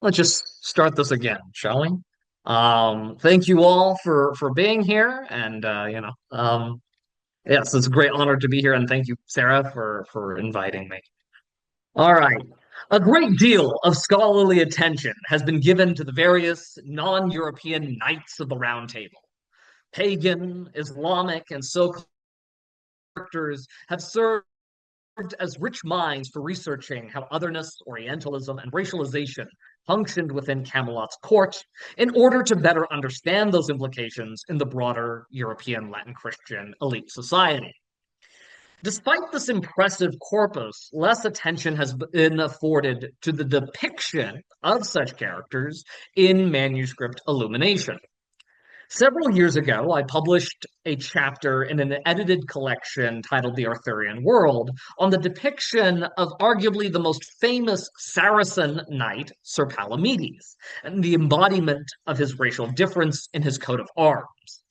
Let's just start this again, shall we? Thank you all for being here, and yes, it's a great honor to be here, and thank you, Sarah, for inviting me. All right. A great deal of scholarly attention has been given to the various non-European knights of the Round Table. Pagan, Islamic, and so characters have served as rich minds for researching how otherness, Orientalism, and racialization functioned within Camelot's court in order to better understand those implications in the broader European Latin Christian elite society. Despite this impressive corpus, less attention has been afforded to the depiction of such characters in manuscript illumination. Several years ago, I published a chapter in an edited collection titled The Arthurian World on the depiction of arguably the most famous Saracen knight, Sir Palamedes, and the embodiment of his racial difference in his coat of arms.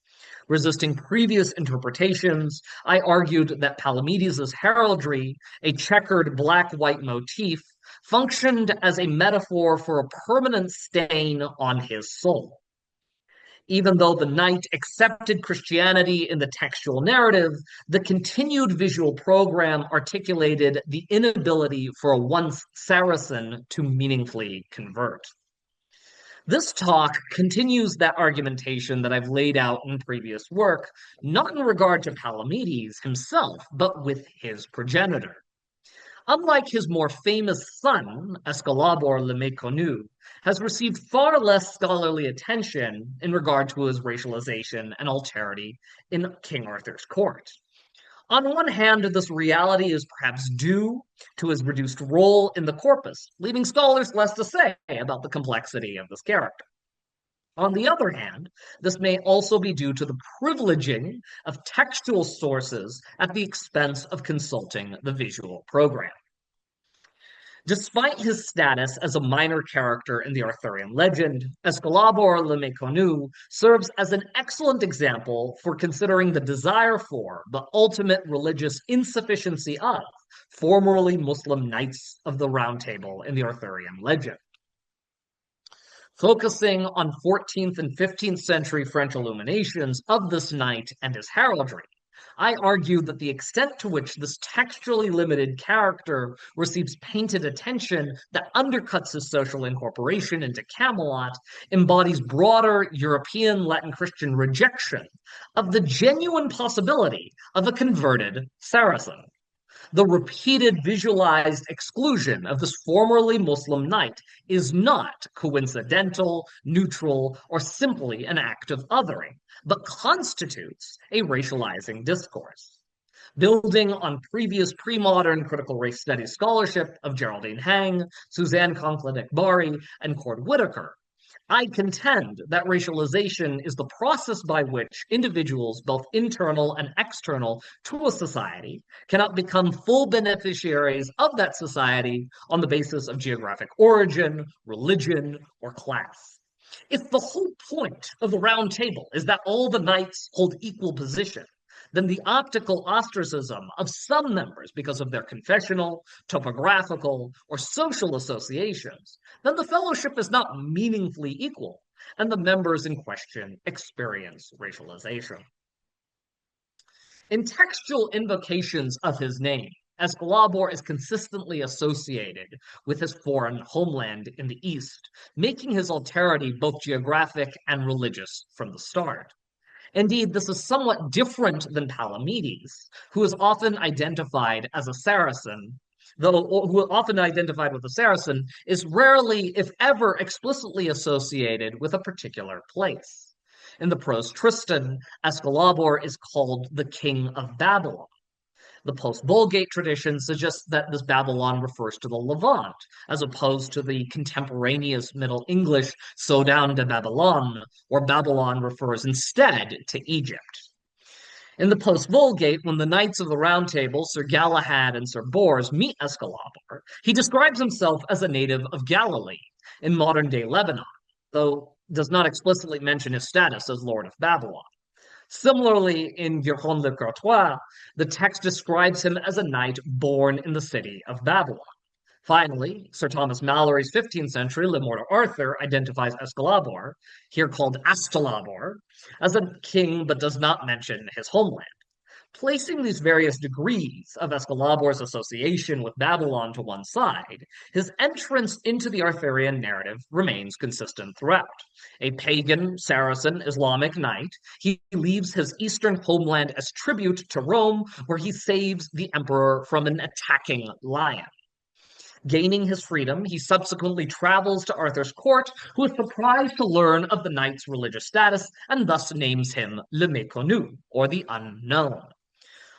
Resisting previous interpretations, I argued that Palamedes' heraldry, a checkered black-white motif, functioned as a metaphor for a permanent stain on his soul. Even though the knight accepted Christianity in the textual narrative, the continued visual program articulated the inability for a once Saracen to meaningfully convert. This talk continues that argumentation that I've laid out in previous work, not in regard to Palamedes himself, but with his progenitor. Unlike his more famous son, Esclabor le Méconnu, has received far less scholarly attention in regard to his racialization and alterity in King Arthur's court. On one hand, this reality is perhaps due to his reduced role in the corpus, leaving scholars less to say about the complexity of this character. On the other hand, this may also be due to the privileging of textual sources at the expense of consulting the visual program. Despite his status as a minor character in the Arthurian legend, Esclabor le Méconnu serves as an excellent example for considering the desire for, the ultimate religious insufficiency of, formerly Muslim knights of the Round Table in the Arthurian legend. Focusing on 14th and 15th century French illuminations of this knight and his heraldry, I argue that the extent to which this textually limited character receives painted attention that undercuts his social incorporation into Camelot embodies broader European Latin Christian rejection of the genuine possibility of a converted Saracen. The repeated visualized exclusion of this formerly Muslim knight is not coincidental, neutral, or simply an act of othering, but constitutes a racializing discourse. Building on previous pre-modern critical race studies scholarship of Geraldine Hang, Suzanne Conkling-Bari, and Cord Whitaker, I contend that racialization is the process by which individuals, both internal and external to a society, cannot become full beneficiaries of that society on the basis of geographic origin, religion, or class. If the whole point of the Round Table is that all the knights hold equal position, then the optical ostracism of some members because of their confessional, topographical, or social associations, then the fellowship is not meaningfully equal, and the members in question experience racialization. In textual invocations of his name, Esclabor is consistently associated with his foreign homeland in the East, making his alterity both geographic and religious from the start. Indeed, this is somewhat different than Palamedes, who is often identified as a Saracen, though who often identified with a Saracen is rarely, if ever, explicitly associated with a particular place. In the prose Tristan, Esclabor is called the King of Babylon. The post-Vulgate tradition suggests that this Babylon refers to the Levant, as opposed to the contemporaneous Middle English Sodan de Babylon, where Babylon refers instead to Egypt. In the post-Vulgate, when the Knights of the Round Table, Sir Galahad and Sir Bors, meet Esclabor, he describes himself as a native of Galilee, in modern-day Lebanon, though does not explicitly mention his status as Lord of Babylon. Similarly, in Giron le Courtois, the text describes him as a knight born in the city of Babylon. Finally, Sir Thomas Malory's 15th century Le Morte Arthur identifies Esclabor, here called Astalabor, as a king but does not mention his homeland. Placing these various degrees of Escalabor's association with Babylon to one side, his entrance into the Arthurian narrative remains consistent throughout. A pagan, Saracen, Islamic knight, he leaves his eastern homeland as tribute to Rome, where he saves the emperor from an attacking lion. Gaining his freedom, he subsequently travels to Arthur's court, who is surprised to learn of the knight's religious status and thus names him Le Méconnu, or the unknown.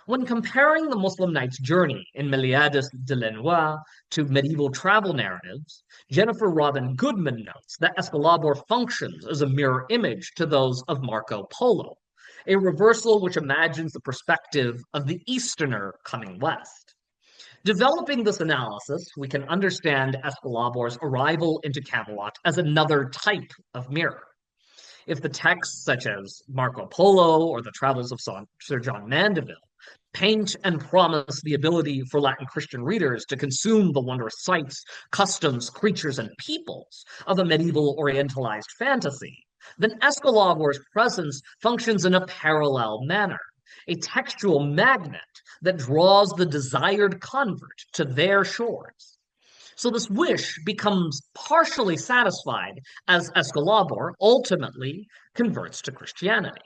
When comparing the Muslim knight's journey in Miliades de Lenoir to medieval travel narratives, Jennifer Robin Goodman notes that Escalabor functions as a mirror image to those of Marco Polo, a reversal which imagines the perspective of the Easterner coming west. Developing this analysis, we can understand Escalabor's arrival into Camelot as another type of mirror. If the texts, such as Marco Polo or the Travels of Sir John Mandeville, paint and promise the ability for Latin Christian readers to consume the wondrous sights, customs, creatures, and peoples of a medieval Orientalized fantasy, then Escalabor's presence functions in a parallel manner, a textual magnet that draws the desired convert to their shores. So this wish becomes partially satisfied as Escalabor ultimately converts to Christianity.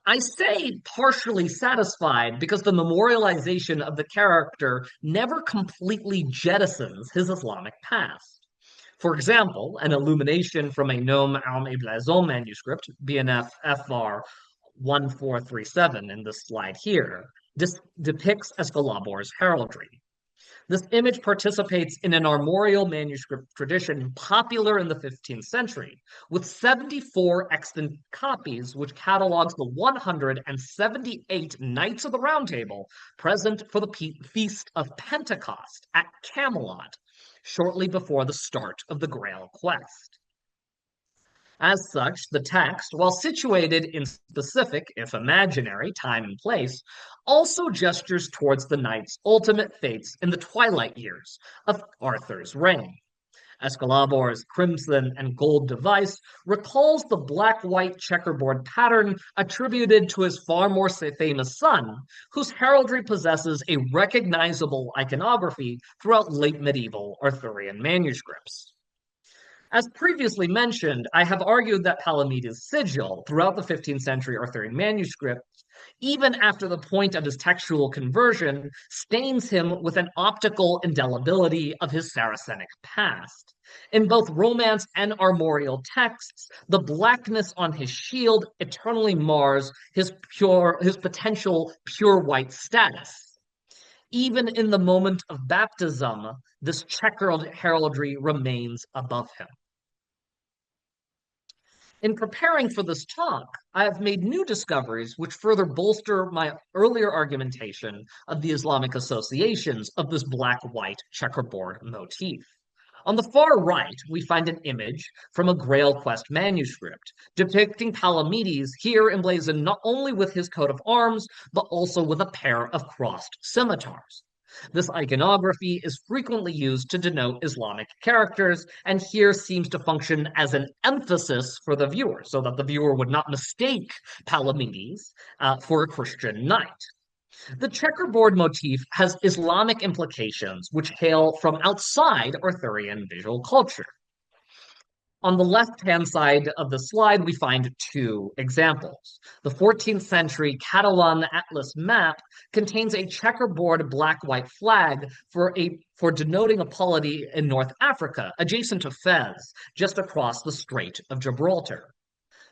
I say partially satisfied because the memorialization of the character never completely jettisons his Islamic past. For example, an illumination from a Nom, Arme et Blason manuscript, BNF FR 1437 in this slide here, depicts Escalabor's heraldry. This image participates in an armorial manuscript tradition popular in the 15th century, with 74 extant copies which catalogs the 178 Knights of the Round Table present for the Feast of Pentecost at Camelot, shortly before the start of the Grail quest. As such, the text, while situated in specific, if imaginary, time and place, also gestures towards the knight's ultimate fates in the twilight years of Arthur's reign. Escalabor's crimson and gold device recalls the black-white checkerboard pattern attributed to his far more famous son, whose heraldry possesses a recognizable iconography throughout late medieval Arthurian manuscripts. As previously mentioned, I have argued that Palamedes' sigil throughout the 15th century Arthurian manuscript, even after the point of his textual conversion, stains him with an optical indelibility of his Saracenic past. In both Romance and armorial texts, the blackness on his shield eternally mars his potential pure white status. Even in the moment of baptism, this checkered heraldry remains above him. In preparing for this talk, I have made new discoveries which further bolster my earlier argumentation of the Islamic associations of this black-white checkerboard motif. On the far right, we find an image from a Grail Quest manuscript depicting Palamedes here emblazoned not only with his coat of arms, but also with a pair of crossed scimitars. This iconography is frequently used to denote Islamic characters, and here seems to function as an emphasis for the viewer, so that the viewer would not mistake Palamedes for a Christian knight. The checkerboard motif has Islamic implications which hail from outside Arthurian visual culture. On the left-hand side of the slide, we find two examples. The 14th century Catalan Atlas map contains a checkerboard black-white flag for denoting a polity in North Africa, adjacent to Fez, just across the Strait of Gibraltar.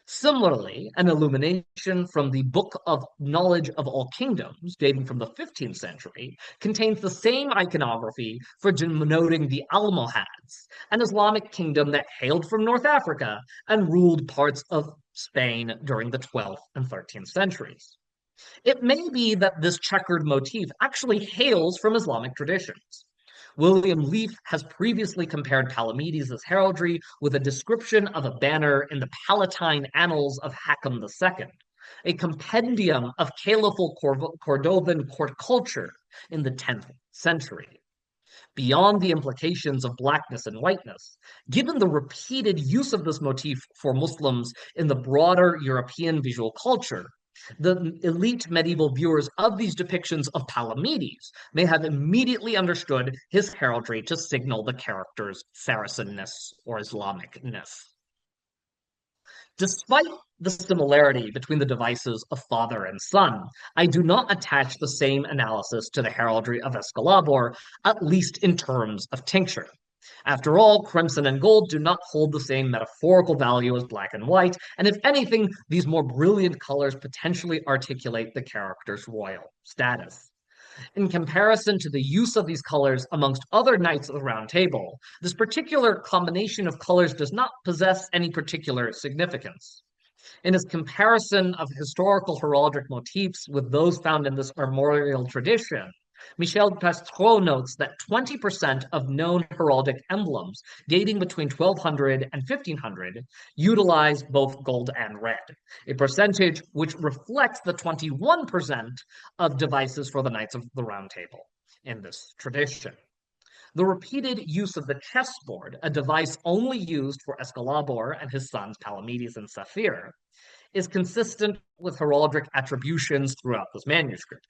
Similarly, an illumination from the Book of Knowledge of All Kingdoms, dating from the 15th century, contains the same iconography for denoting the Almohads, an Islamic kingdom that hailed from North Africa and ruled parts of Spain during the 12th and 13th centuries. It may be that this checkered motif actually hails from Islamic traditions. William Leaf has previously compared Palamedes' heraldry with a description of a banner in the Palatine Annals of Hakam II, a compendium of caliphal Cordovan court culture in the 10th century. Beyond the implications of blackness and whiteness, given the repeated use of this motif for Muslims in the broader European visual culture, the elite medieval viewers of these depictions of Palamedes may have immediately understood his heraldry to signal the character's Saracenness or Islamicness. Despite the similarity between the devices of father and son, I do not attach the same analysis to the heraldry of Esclabor, at least in terms of tincture. After all, crimson and gold do not hold the same metaphorical value as black and white, and if anything, these more brilliant colors potentially articulate the character's royal status. In comparison to the use of these colors amongst other knights of the Round Table, this particular combination of colors does not possess any particular significance. In his comparison of historical heraldic motifs with those found in this armorial tradition, Michel Pastreau notes that 20% of known heraldic emblems dating between 1200 and 1500 utilize both gold and red, a percentage which reflects the 21% of devices for the Knights of the Round Table in this tradition. The repeated use of the chessboard, a device only used for Esclabor and his sons Palamedes and Saphir, is consistent with heraldic attributions throughout this manuscript.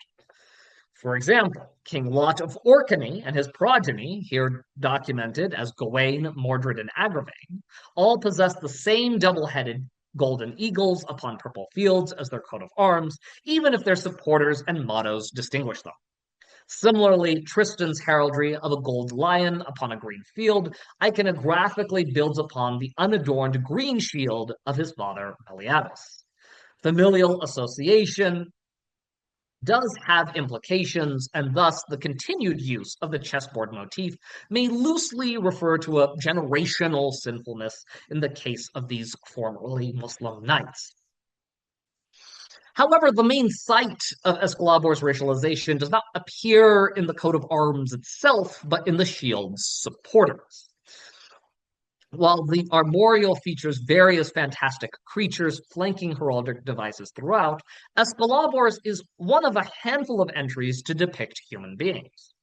For example, King Lot of Orkney and his progeny, here documented as Gawain, Mordred, and Agravain, all possess the same double-headed golden eagles upon purple fields as their coat of arms, even if their supporters and mottos distinguish them. Similarly, Tristan's heraldry of a gold lion upon a green field iconographically builds upon the unadorned green shield of his father Meliadus. Familial association does have implications, and thus the continued use of the chessboard motif may loosely refer to a generational sinfulness in the case of these formerly Muslim knights. However, the main site of Esclabor's racialization does not appear in the coat of arms itself, but in the shield's supporters. While the armorial features various fantastic creatures flanking heraldic devices throughout, Esclabor's is one of a handful of entries to depict human beings.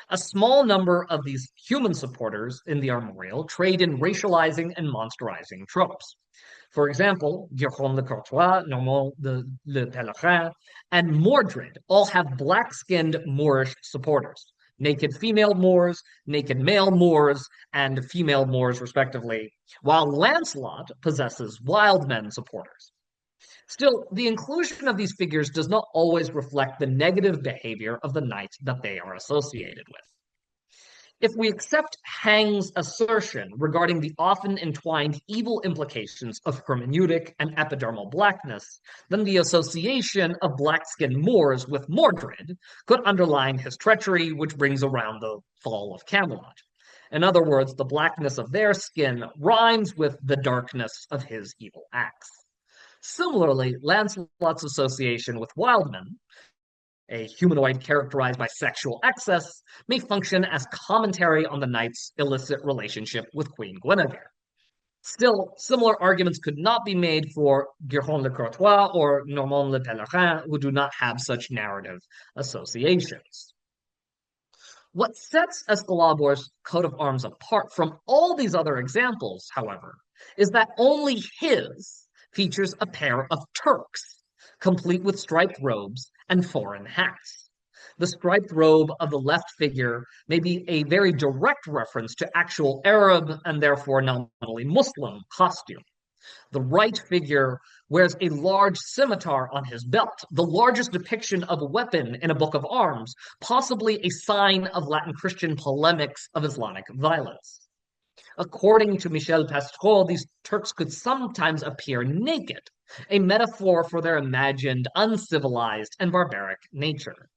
A small number of these human supporters in the armorial trade in racializing and monsterizing tropes. For example, Guiron le Courtois, Normand le Pèlerin, and Mordred all have black-skinned Moorish supporters. Naked female Moors, naked male Moors, and female Moors, respectively, while Lancelot possesses wild men supporters. Still, the inclusion of these figures does not always reflect the negative behavior of the knight that they are associated with. If we accept Hang's assertion regarding the often entwined evil implications of hermeneutic and epidermal blackness, then the association of black-skinned Moors with Mordred could underline his treachery, which brings around the fall of Camelot. In other words, the blackness of their skin rhymes with the darkness of his evil acts. Similarly, Lancelot's association with Wildman, a humanoid characterized by sexual excess, may function as commentary on the knight's illicit relationship with Queen Guinevere. Still, similar arguments could not be made for Guiron le Courtois or Normand le Pèlerin, who do not have such narrative associations. What sets Esclabor's coat of arms apart from all these other examples, however, is that only his features a pair of Turks, complete with striped robes and foreign hats. The striped robe of the left figure may be a very direct reference to actual Arab and therefore nominally Muslim costume. The right figure wears a large scimitar on his belt, the largest depiction of a weapon in a book of arms, possibly a sign of Latin Christian polemics of Islamic violence. According to Michel Pastreau, these Turks could sometimes appear naked, a metaphor for their imagined, uncivilized, and barbaric nature.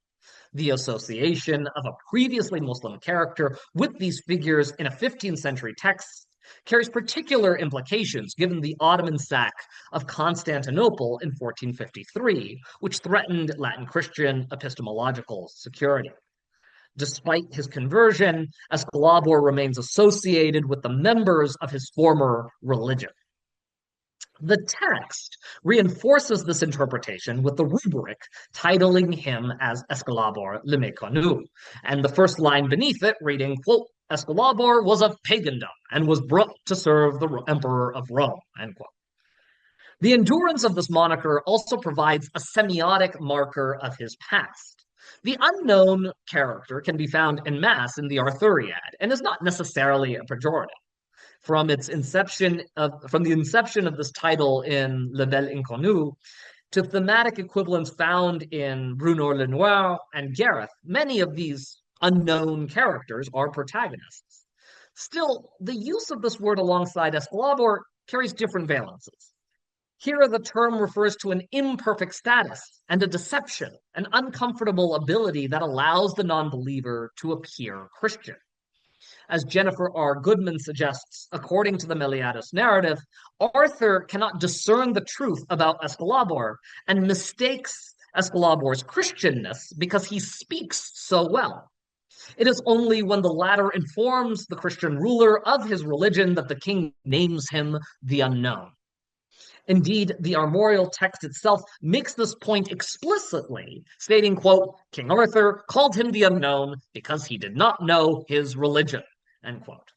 The association of a previously Muslim character with these figures in a 15th century text carries particular implications given the Ottoman sack of Constantinople in 1453, which threatened Latin Christian epistemological security. Despite his conversion, Esclabor remains associated with the members of his former religion. The text reinforces this interpretation with the rubric titling him as Esclabor le Méconnu, and the first line beneath it reading, quote, Esclabor was of pagandom and was brought to serve the emperor of Rome, end quote. The endurance of this moniker also provides a semiotic marker of his past. The unknown character can be found en masse in the Arthuriad and is not necessarily a pejorative. From the inception of this title in Le Bel Inconnu to thematic equivalents found in Bruno Lenoir and Gareth, many of these unknown characters are protagonists. Still, the use of this word alongside Esclabor carries different valences. Here, the term refers to an imperfect status and a deception, an uncomfortable ability that allows the non-believer to appear Christian. As Jennifer R. Goodman suggests, according to the Meliadus narrative, Arthur cannot discern the truth about Esclabor and mistakes Esclabor's Christianness because he speaks so well. It is only when the latter informs the Christian ruler of his religion that the king names him the unknown. Indeed, the armorial text itself makes this point explicitly, stating, quote, King Arthur called him the unknown because he did not know his religion, end quote.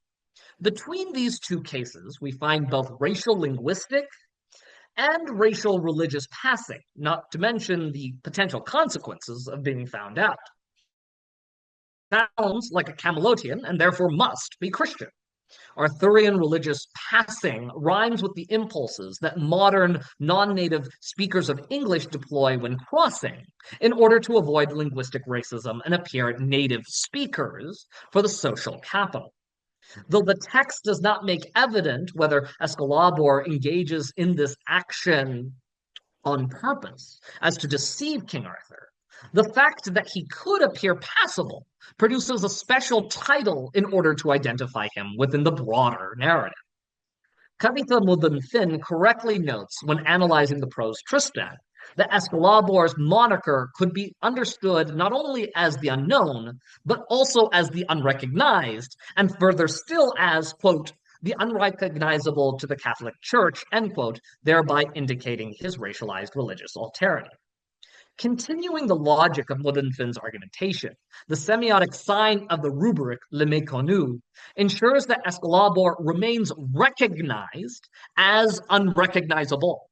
Between these two cases, we find both racial linguistic and racial religious passing, not to mention the potential consequences of being found out. Sounds like a Camelotian and therefore must be Christian. Arthurian religious passing rhymes with the impulses that modern non-native speakers of English deploy when crossing in order to avoid linguistic racism and appear native speakers for the social capital. Though the text does not make evident whether Esclabor engages in this action on purpose as to deceive King Arthur, the fact that he could appear passable produces a special title in order to identify him within the broader narrative. Kavitha Mudunfin correctly notes when analyzing the prose Tristan that Esclabor's moniker could be understood not only as the unknown, but also as the unrecognized, and further still as, quote, the unrecognizable to the Catholic Church, end quote, thereby indicating his racialized religious alterity. Continuing the logic of Mudunfin's argumentation, the semiotic sign of the rubric Le Méconnu ensures that Esclabor remains recognized as unrecognizable.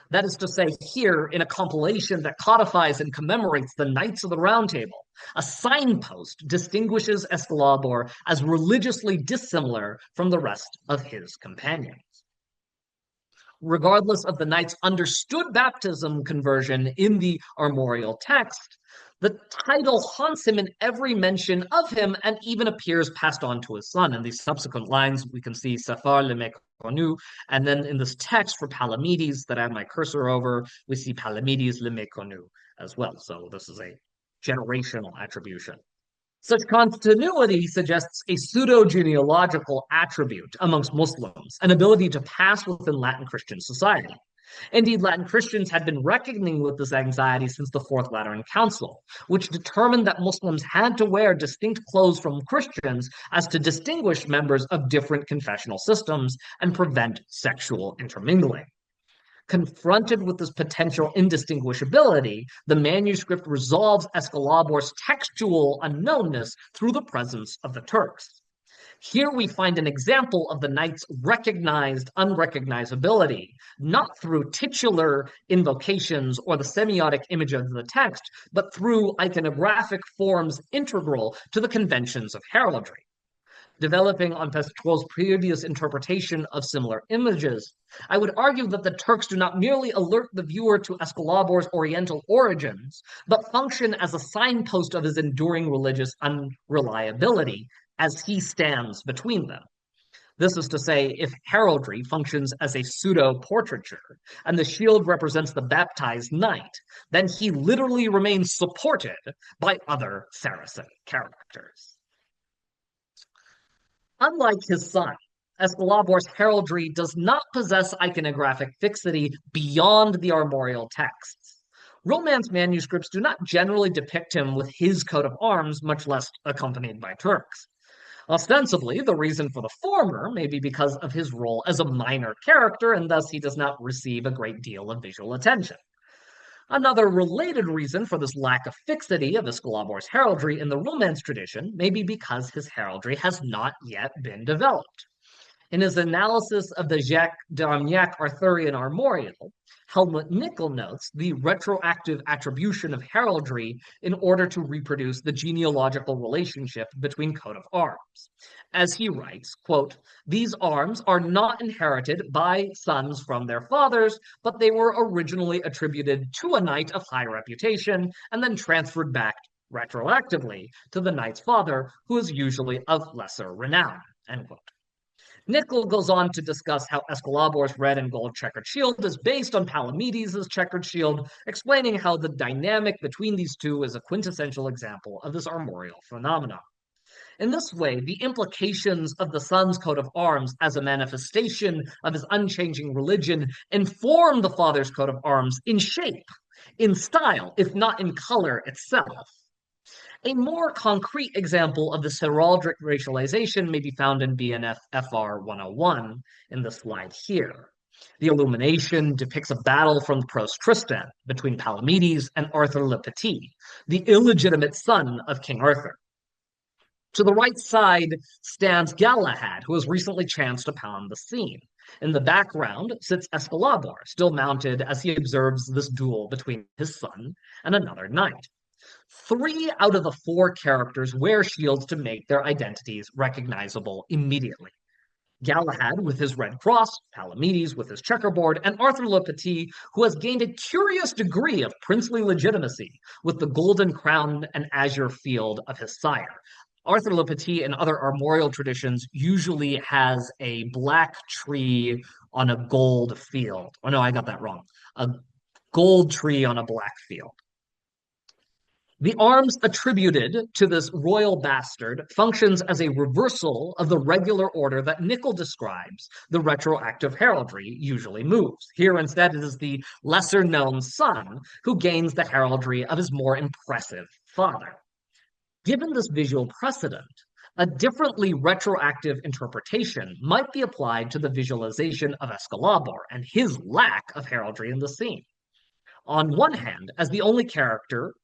That is to say, here, in a compilation that codifies and commemorates the Knights of the Round Table, a signpost distinguishes Esclabor as religiously dissimilar from the rest of his companions. Regardless of the knight's understood baptism conversion in the armorial text, the title haunts him in every mention of him and even appears passed on to his son. In these subsequent lines, we can see Safar le Méconnu, and then in this text for Palamedes that I have my cursor over, we see Palamedes le Méconnu as well. So this is a generational attribution. Such continuity suggests a pseudo-genealogical attribute amongst Muslims, an ability to pass within Latin Christian society. Indeed, Latin Christians had been reckoning with this anxiety since the Fourth Lateran Council, which determined that Muslims had to wear distinct clothes from Christians as to distinguish members of different confessional systems and prevent sexual intermingling. Confronted with this potential indistinguishability, the manuscript resolves Esclabor's textual unknownness through the presence of the Turks. Here we find an example of the knight's recognized unrecognizability, not through titular invocations or the semiotic image of the text, but through iconographic forms integral to the conventions of heraldry. Developing on Pestrol's previous interpretation of similar images, I would argue that the Turks do not merely alert the viewer to Esclabor's Oriental origins, but function as a signpost of his enduring religious unreliability as he stands between them. This is to say, if heraldry functions as a pseudo-portraiture, and the shield represents the baptized knight, then he literally remains supported by other Saracen characters. Unlike his son, Esclabor's heraldry does not possess iconographic fixity beyond the armorial texts. Romance manuscripts do not generally depict him with his coat of arms, much less accompanied by Turks. Ostensibly, the reason for the former may be because of his role as a minor character, and thus he does not receive a great deal of visual attention. Another related reason for this lack of fixity of Esclabor's heraldry in the Romance tradition may be because his heraldry has not yet been developed. In his analysis of the Jacques d'Armagnac Arthurian Armorial, Helmut Nickel notes the retroactive attribution of heraldry in order to reproduce the genealogical relationship between coat of arms. As he writes, quote, "These arms are not inherited by sons from their fathers, but they were originally attributed to a knight of high reputation and then transferred back retroactively to the knight's father, who is usually of lesser renown." End quote. Nickel goes on to discuss how Esclabor's red and gold checkered shield is based on Palamedes' checkered shield, explaining how the dynamic between these two is a quintessential example of this armorial phenomenon. In this way, the implications of the son's coat of arms as a manifestation of his unchanging religion inform the father's coat of arms in shape, in style, if not in color itself. A more concrete example of this heraldic racialization may be found in BNF FR 101 in the slide here. The illumination depicts a battle from Prose Tristan between Palamedes and Arthur le Petit, the illegitimate son of King Arthur. To the right side stands Galahad, who has recently chanced upon the scene. In the background sits Esclabor, still mounted as he observes this duel between his son and another knight. 3 out of the 4 characters wear shields to make their identities recognizable immediately. Galahad with his red cross, Palamedes with his checkerboard, and Arthur le Petit, who has gained a curious degree of princely legitimacy with the golden crown and azure field of his sire. Arthur le Petit in other armorial traditions usually has a black tree on a gold field. Oh no, I got that wrong. A gold tree on a black field. The arms attributed to this royal bastard functions as a reversal of the regular order that Nickel describes the retroactive heraldry usually moves. Here instead it is the lesser known son who gains the heraldry of his more impressive father. Given this visual precedent, a differently retroactive interpretation might be applied to the visualization of Esclabor and his lack of heraldry in the scene. On one hand, as the only character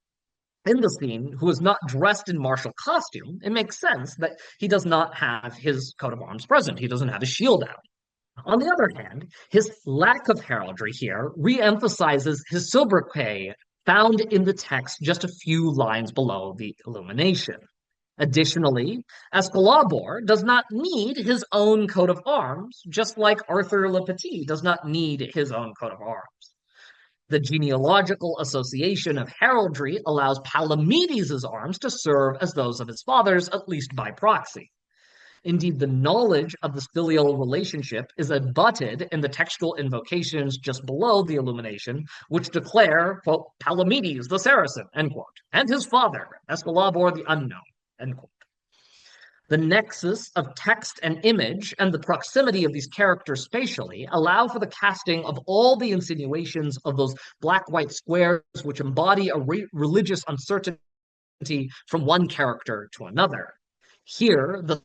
in the scene who is not dressed in martial costume, it makes sense that he does not have his coat of arms present. He doesn't have his shield out. On the other hand, his lack of heraldry here re-emphasizes his sobriquet found in the text just a few lines below the illumination. Additionally, Esclabor does not need his own coat of arms, just like Arthur le Petit does not need his own coat of arms. The genealogical association of heraldry allows Palamedes' arms to serve as those of his father's, at least by proxy. Indeed, the knowledge of this filial relationship is abutted in the textual invocations just below the illumination, which declare, quote, Palamedes the Saracen, end quote, and his father, Esclabor the Unknown, end quote. The nexus of text and image and the proximity of these characters spatially allow for the casting of all the insinuations of those black-white squares which embody a religious uncertainty from one character to another. Here, the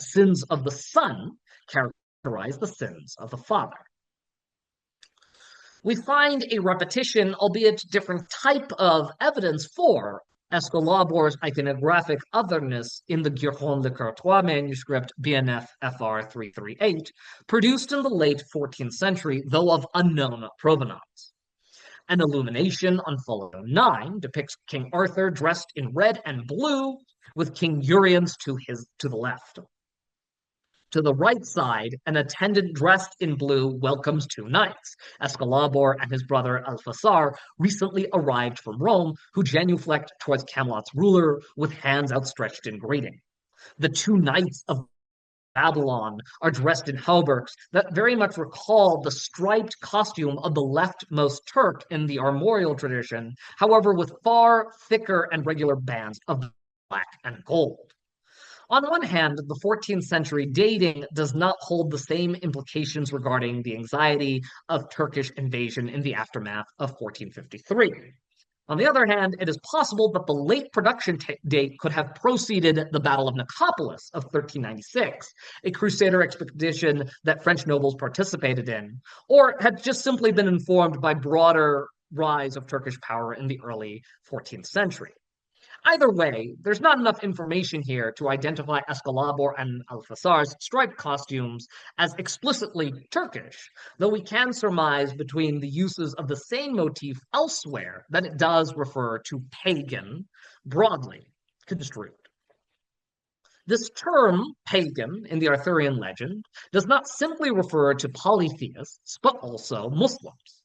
sins of the son characterize the sins of the father. We find a repetition, albeit different type of evidence for Esclabor's iconographic otherness in the Guerron de Courtois manuscript BNF FR 338, produced in the late 14th century, though of unknown provenance. An illumination on folio 9 depicts King Arthur dressed in red and blue, with King Uriens to the left. To the right side, an attendant dressed in blue welcomes 2 knights. Esclabor and his brother Alfasar recently arrived from Rome, who genuflect towards Camelot's ruler with hands outstretched in greeting. The 2 knights of Babylon are dressed in hauberks that very much recall the striped costume of the leftmost Turk in the armorial tradition, however, with far thicker and regular bands of black and gold. On one hand, the 14th century dating does not hold the same implications regarding the anxiety of Turkish invasion in the aftermath of 1453. On the other hand, it is possible that the late production date could have preceded the Battle of Nicopolis of 1396, a crusader expedition that French nobles participated in, or had just simply been informed by broader rise of Turkish power in the early 14th century. Either way, there's not enough information here to identify Esclabor and Althasar's striped costumes as explicitly Turkish, though we can surmise between the uses of the same motif elsewhere that it does refer to pagan broadly construed. This term, pagan, in the Arthurian legend, does not simply refer to polytheists, but also Muslims.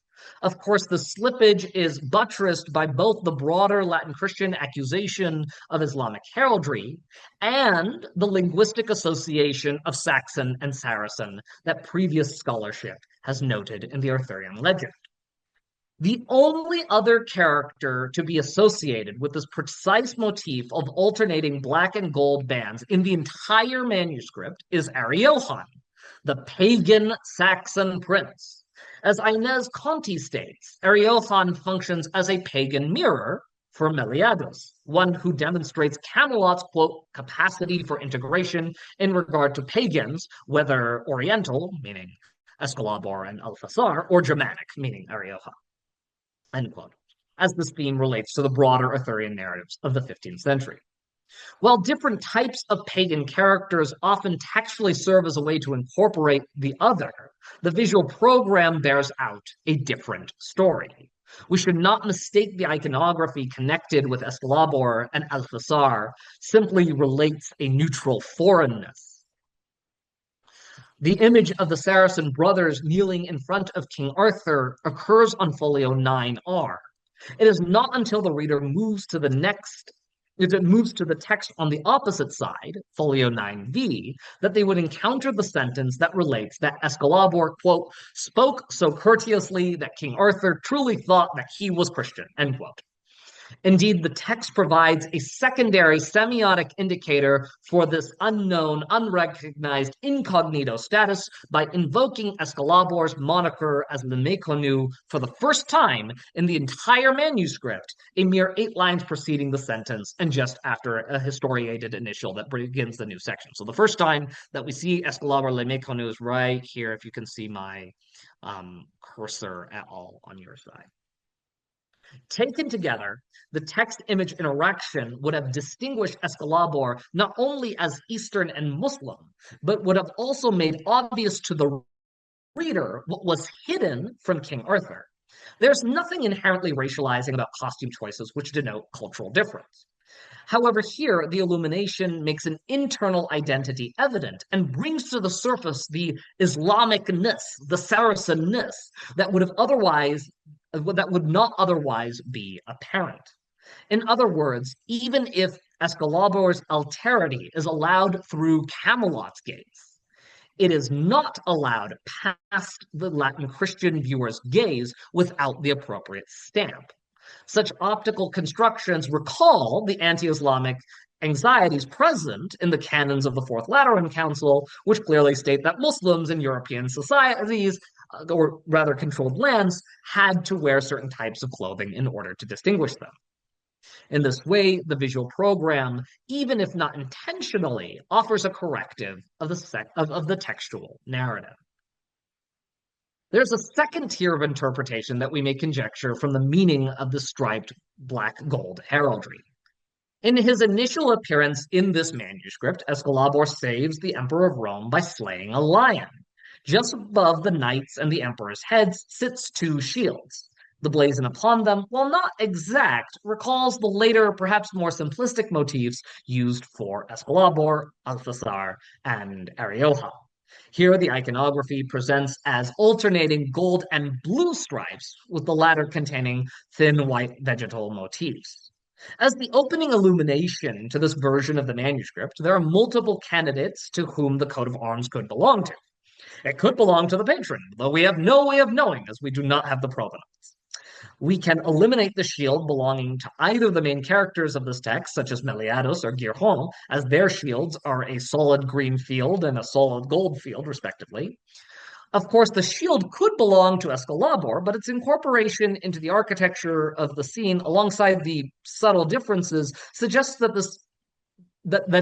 Of course, the slippage is buttressed by both the broader Latin Christian accusation of Islamic heraldry and the linguistic association of Saxon and Saracen that previous scholarship has noted in the Arthurian legend. The only other character to be associated with this precise motif of alternating black and gold bands in the entire manuscript is Ariohan, the pagan Saxon prince. As Inez Conti states, Ariohan functions as a pagan mirror for Meliadus, one who demonstrates Camelot's, quote, capacity for integration in regard to pagans, whether Oriental, meaning Esclabor and Althasar, or Germanic, meaning Ariohan, end quote, as this theme relates to the broader Arthurian narratives of the 15th century. While different types of pagan characters often textually serve as a way to incorporate the other, the visual program bears out a different story. We should not mistake the iconography connected with Esclabor and Althasar simply relates a neutral foreignness. The image of the Saracen brothers kneeling in front of King Arthur occurs on folio 9R. It is not until the reader moves to the next if it moves to the text on the opposite side, folio 9V, that they would encounter the sentence that relates that Esclabor, quote, spoke so courteously that King Arthur truly thought that he was Christian, end quote. Indeed, the text provides a secondary semiotic indicator for this unknown, unrecognized incognito status by invoking Esclabor's moniker as le Méconnu for the first time in the entire manuscript, a mere 8 lines preceding the sentence and just after a historiated initial that begins the new section. So the first time that we see Esclabor le Méconnu is right here, if you can see my cursor at all on your side. Taken together, the text-image interaction would have distinguished Esclabor not only as Eastern and Muslim, but would have also made obvious to the reader what was hidden from King Arthur. There's nothing inherently racializing about costume choices which denote cultural difference. However, here, the illumination makes an internal identity evident and brings to the surface the Islamicness, the Saracenness that would not otherwise be apparent. In other words, even if Esclabor's alterity is allowed through Camelot's gaze, it is not allowed past the Latin Christian viewer's gaze without the appropriate stamp. Such optical constructions recall the anti-Islamic anxieties present in the canons of the Fourth Lateran Council, which clearly state that Muslims in European societies, or rather controlled lands, had to wear certain types of clothing in order to distinguish them. In this way, the visual program, even if not intentionally, offers a corrective of the textual narrative. There's a second tier of interpretation that we may conjecture from the meaning of the striped black-gold heraldry. In his initial appearance in this manuscript, Esclabor saves the Emperor of Rome by slaying a lion. Just above the knights and the emperor's heads sits 2 shields. The blazon upon them, while not exact, recalls the later, perhaps more simplistic motifs used for Esclabor, Althasar, and Arioha. Here, the iconography presents as alternating gold and blue stripes, with the latter containing thin white vegetal motifs. As the opening illumination to this version of the manuscript, there are multiple candidates to whom the coat of arms could belong to. It could belong to the patron, though we have no way of knowing as we do not have the provenance. We can eliminate the shield belonging to either the main characters of this text, such as Meliadus or Girhon, as their shields are a solid green field and a solid gold field, respectively. Of course, the shield could belong to Escalabor, but its incorporation into the architecture of the scene alongside the subtle differences suggests that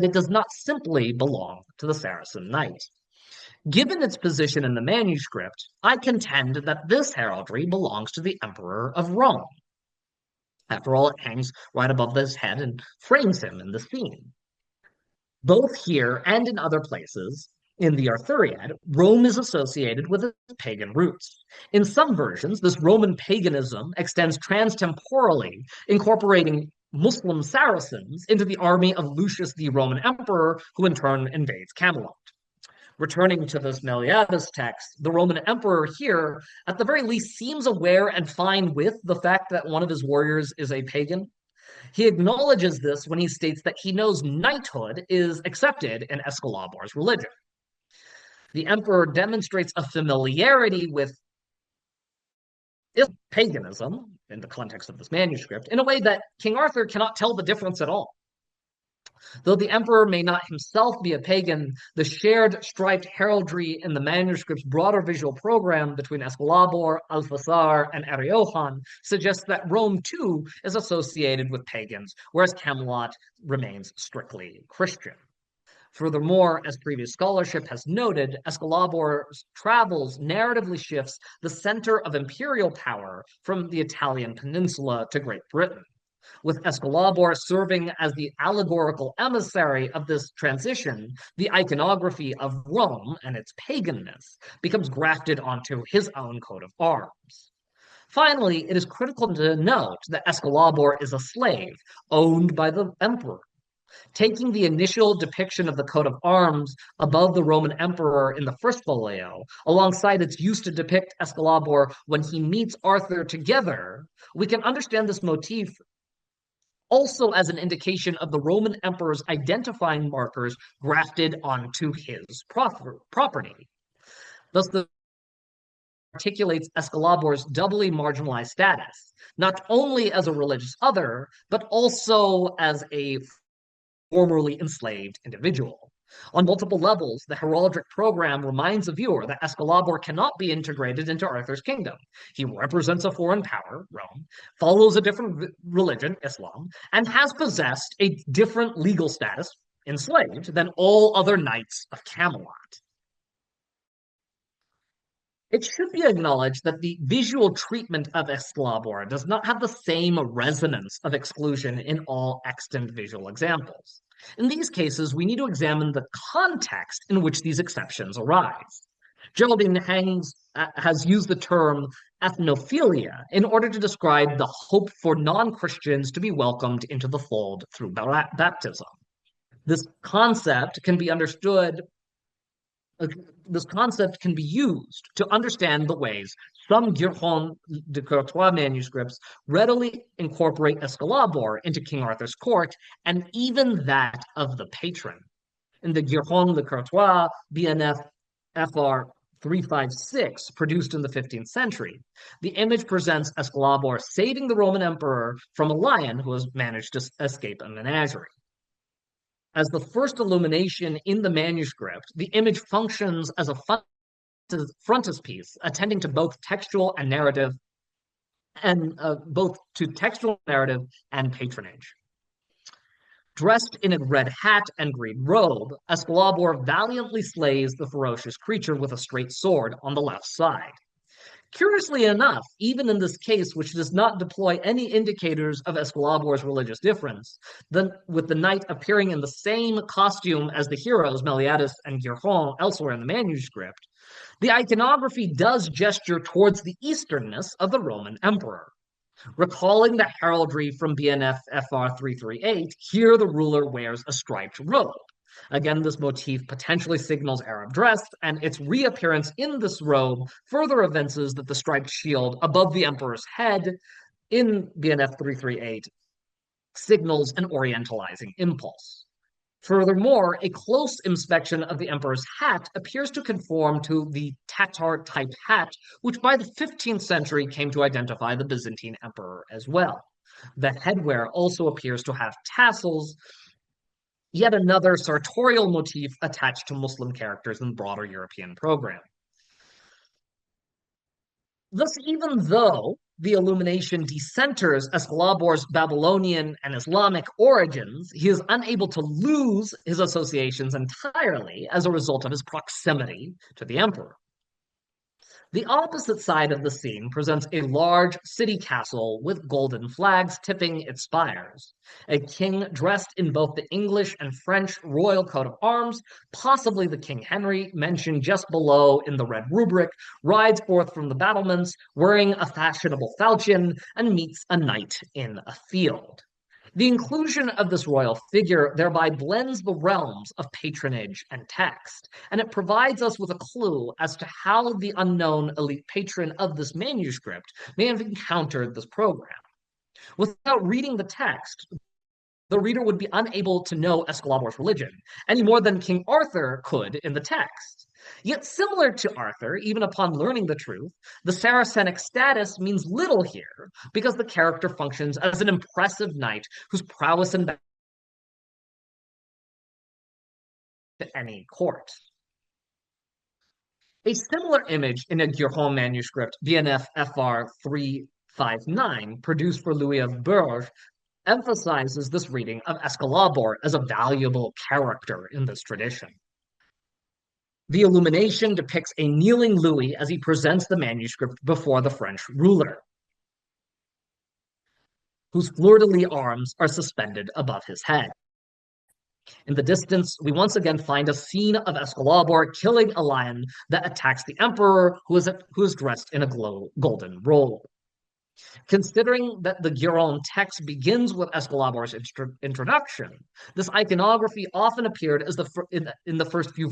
it does not simply belong to the Saracen knight. Given its position in the manuscript, I contend that this heraldry belongs to the Emperor of Rome. After all, it hangs right above his head and frames him in the scene. Both here and in other places, in the Arthuriad, Rome is associated with its pagan roots. In some versions, this Roman paganism extends transtemporally, incorporating Muslim Saracens into the army of Lucius the Roman Emperor, who in turn invades Camelot. Returning to this Meliadus text, the Roman emperor here, at the very least, seems aware and fine with the fact that one of his warriors is a pagan. He acknowledges this when he states that he knows knighthood is accepted in Escalabor's religion. The emperor demonstrates a familiarity with paganism in the context of this manuscript in a way that King Arthur cannot tell the difference at all. Though the emperor may not himself be a pagan, the shared striped heraldry in the manuscript's broader visual program between Escalabor, Alfazar, and Ariojan suggests that Rome too is associated with pagans, whereas Camelot remains strictly Christian. Furthermore, as previous scholarship has noted, Escalabor's travels narratively shifts the center of imperial power from the Italian peninsula to Great Britain, with Escalabor serving as the allegorical emissary of this transition. The iconography of Rome and its paganness becomes grafted onto his own coat of arms. Finally, it is critical to note that Escalabor is a slave owned by the emperor. Taking the initial depiction of the coat of arms above the Roman emperor in the first folio, alongside its use to depict Escalabor when he meets Arthur together, we can understand this motif also as an indication of the Roman emperor's identifying markers grafted onto his property. Thus, the articulates Escalabor's doubly marginalized status, not only as a religious other, but also as a formerly enslaved individual. On multiple levels, the heraldic program reminds the viewer that Escalabor cannot be integrated into Arthur's kingdom. He represents a foreign power, Rome, follows a different religion, Islam, and has possessed a different legal status, enslaved, than all other knights of Camelot. It should be acknowledged that the visual treatment of Escalabor does not have the same resonance of exclusion in all extant visual examples. In these cases, we need to examine the context in which these exceptions arise. Geraldine has used the term ethnophilia in order to describe the hope for non-Christians to be welcomed into the fold through baptism. This concept can be used to understand the ways some Guerchon de Courtois manuscripts readily incorporate Escalabor into King Arthur's court, and even that of the patron. In the Guerchon de Courtois BNF FR 356, produced in the 15th century, the image presents Escalabor saving the Roman emperor from a lion who has managed to escape a menagerie. As the first illumination in the manuscript, the image functions as a frontispiece, attending to both textual and narrative, and patronage. Dressed in a red hat and green robe, Escalabor valiantly slays the ferocious creature with a straight sword on the left side. Curiously enough, even in this case, which does not deploy any indicators of Escalabor's religious difference, with the knight appearing in the same costume as the heroes Meliadus and Guerchon elsewhere in the manuscript, the iconography does gesture towards the easternness of the Roman emperor. Recalling the heraldry from BNF FR 338, here the ruler wears a striped robe. Again, this motif potentially signals Arab dress, and its reappearance in this robe further evinces that the striped shield above the emperor's head in BNF 338 signals an orientalizing impulse. Furthermore, a close inspection of the emperor's hat appears to conform to the Tatar-type hat, which by the 15th century came to identify the Byzantine emperor as well. The headwear also appears to have tassels, yet another sartorial motif attached to Muslim characters in the broader European program. Thus, even though the illumination decenters Esclabor's Babylonian and Islamic origins, he is unable to lose his associations entirely as a result of his proximity to the emperor. The opposite side of the scene presents a large city castle with golden flags tipping its spires. A king dressed in both the English and French royal coat of arms, possibly the King Henry mentioned just below in the red rubric, rides forth from the battlements wearing a fashionable falchion and meets a knight in a field. The inclusion of this royal figure thereby blends the realms of patronage and text, and it provides us with a clue as to how the unknown elite patron of this manuscript may have encountered this program. Without reading the text, the reader would be unable to know Esclabor's religion, any more than King Arthur could in the text. Yet similar to Arthur, even upon learning the truth, the Saracenic status means little here because the character functions as an impressive knight whose prowess in to any court. A similar image in a Guerhon manuscript, BNF FR 359, produced for Louis of Bourges, emphasizes this reading of Esclabor as a valuable character in this tradition. The illumination depicts a kneeling Louis as he presents the manuscript before the French ruler, whose fleur-de-lis arms are suspended above his head. In the distance, we once again find a scene of Esclabor killing a lion that attacks the emperor, who is dressed in a golden robe. Considering that the Guerhon text begins with Esclabor's introduction, this iconography often appeared as in the first few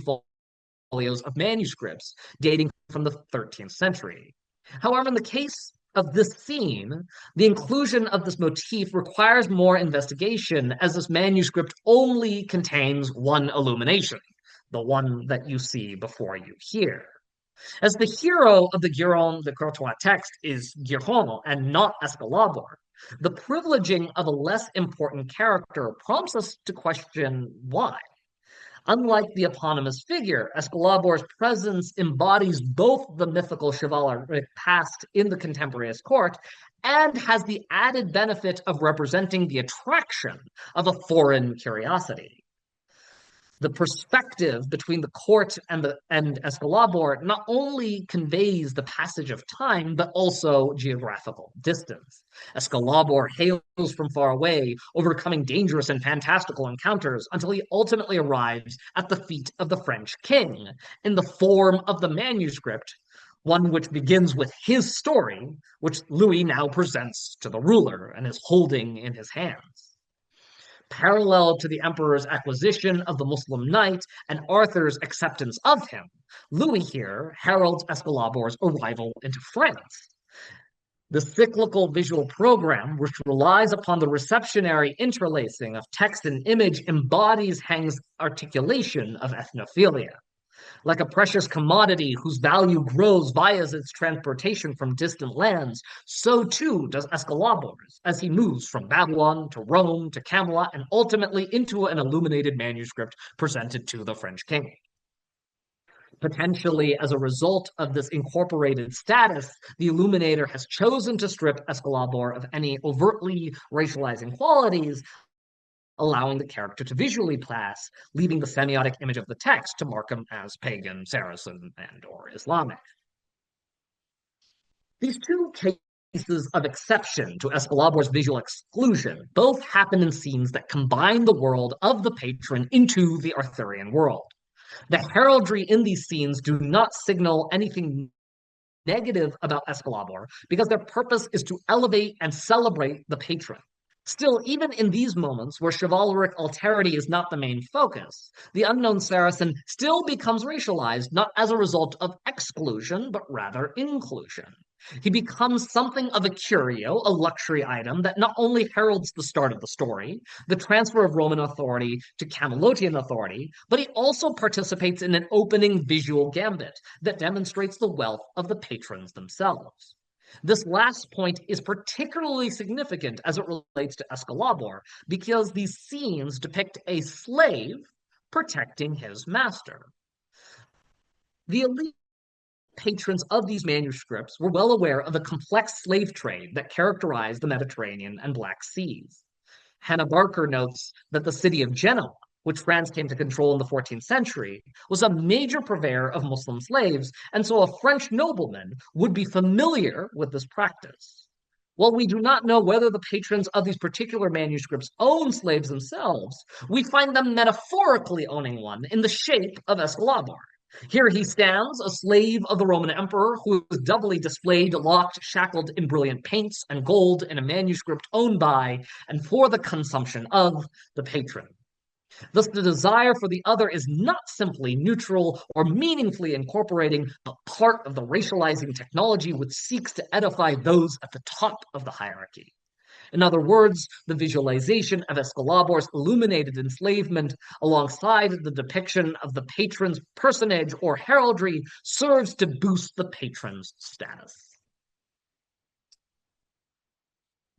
folios of manuscripts dating from the 13th century. However, in the case of this scene, the inclusion of this motif requires more investigation as this manuscript only contains one illumination, the one that you see before you here. As the hero of the Guerhon de Courtois text is Guerhon and not Esclabor, the privileging of a less important character prompts us to question why. Unlike the eponymous figure, Esclabor's presence embodies both the mythical chivalric past in the contemporaneous court and has the added benefit of representing the attraction of a foreign curiosity. The perspective between the court and Esclabor not only conveys the passage of time, but also geographical distance. Esclabor hails from far away, overcoming dangerous and fantastical encounters until he ultimately arrives at the feet of the French king in the form of the manuscript, one which begins with his story, which Louis now presents to the ruler and is holding in his hands. Parallel to the emperor's acquisition of the Muslim knight and Arthur's acceptance of him, Louis here heralds Esclabor's arrival into France. The cyclical visual program, which relies upon the receptionary interlacing of text and image, embodies Hang's articulation of ethnophilia. Like a precious commodity whose value grows via its transportation from distant lands, so too does Esclabor's, as he moves from Babylon to Rome to Camelot and ultimately into an illuminated manuscript presented to the French king. Potentially as a result of this incorporated status, the illuminator has chosen to strip Esclabor of any overtly racializing qualities, allowing the character to visually pass, leaving the semiotic image of the text to mark him as pagan, Saracen, and or Islamic. These two cases of exception to Esclabor's visual exclusion both happen in scenes that combine the world of the patron into the Arthurian world. The heraldry in these scenes do not signal anything negative about Esclabor because their purpose is to elevate and celebrate the patron. Still, even in these moments where chivalric alterity is not the main focus, the unknown Saracen still becomes racialized, not as a result of exclusion, but rather inclusion. He becomes something of a curio, a luxury item that not only heralds the start of the story, the transfer of Roman authority to Camelotian authority, but he also participates in an opening visual gambit that demonstrates the wealth of the patrons themselves. This last point is particularly significant as it relates to Esclabor because these scenes depict a slave protecting his master. The elite patrons of these manuscripts were well aware of the complex slave trade that characterized the Mediterranean and Black Seas. Hannah Barker notes that the city of Genoa, which France came to control in the 14th century, was a major purveyor of Muslim slaves, and so a French nobleman would be familiar with this practice. While we do not know whether the patrons of these particular manuscripts owned slaves themselves, we find them metaphorically owning one in the shape of Esclabor. Here he stands, a slave of the Roman emperor, who is doubly displayed, locked, shackled in brilliant paints and gold in a manuscript owned by and for the consumption of the patron. Thus, the desire for the other is not simply neutral or meaningfully incorporating, but part of the racializing technology which seeks to edify those at the top of the hierarchy. In other words, the visualization of Esclabor's illuminated enslavement alongside the depiction of the patron's personage or heraldry serves to boost the patron's status.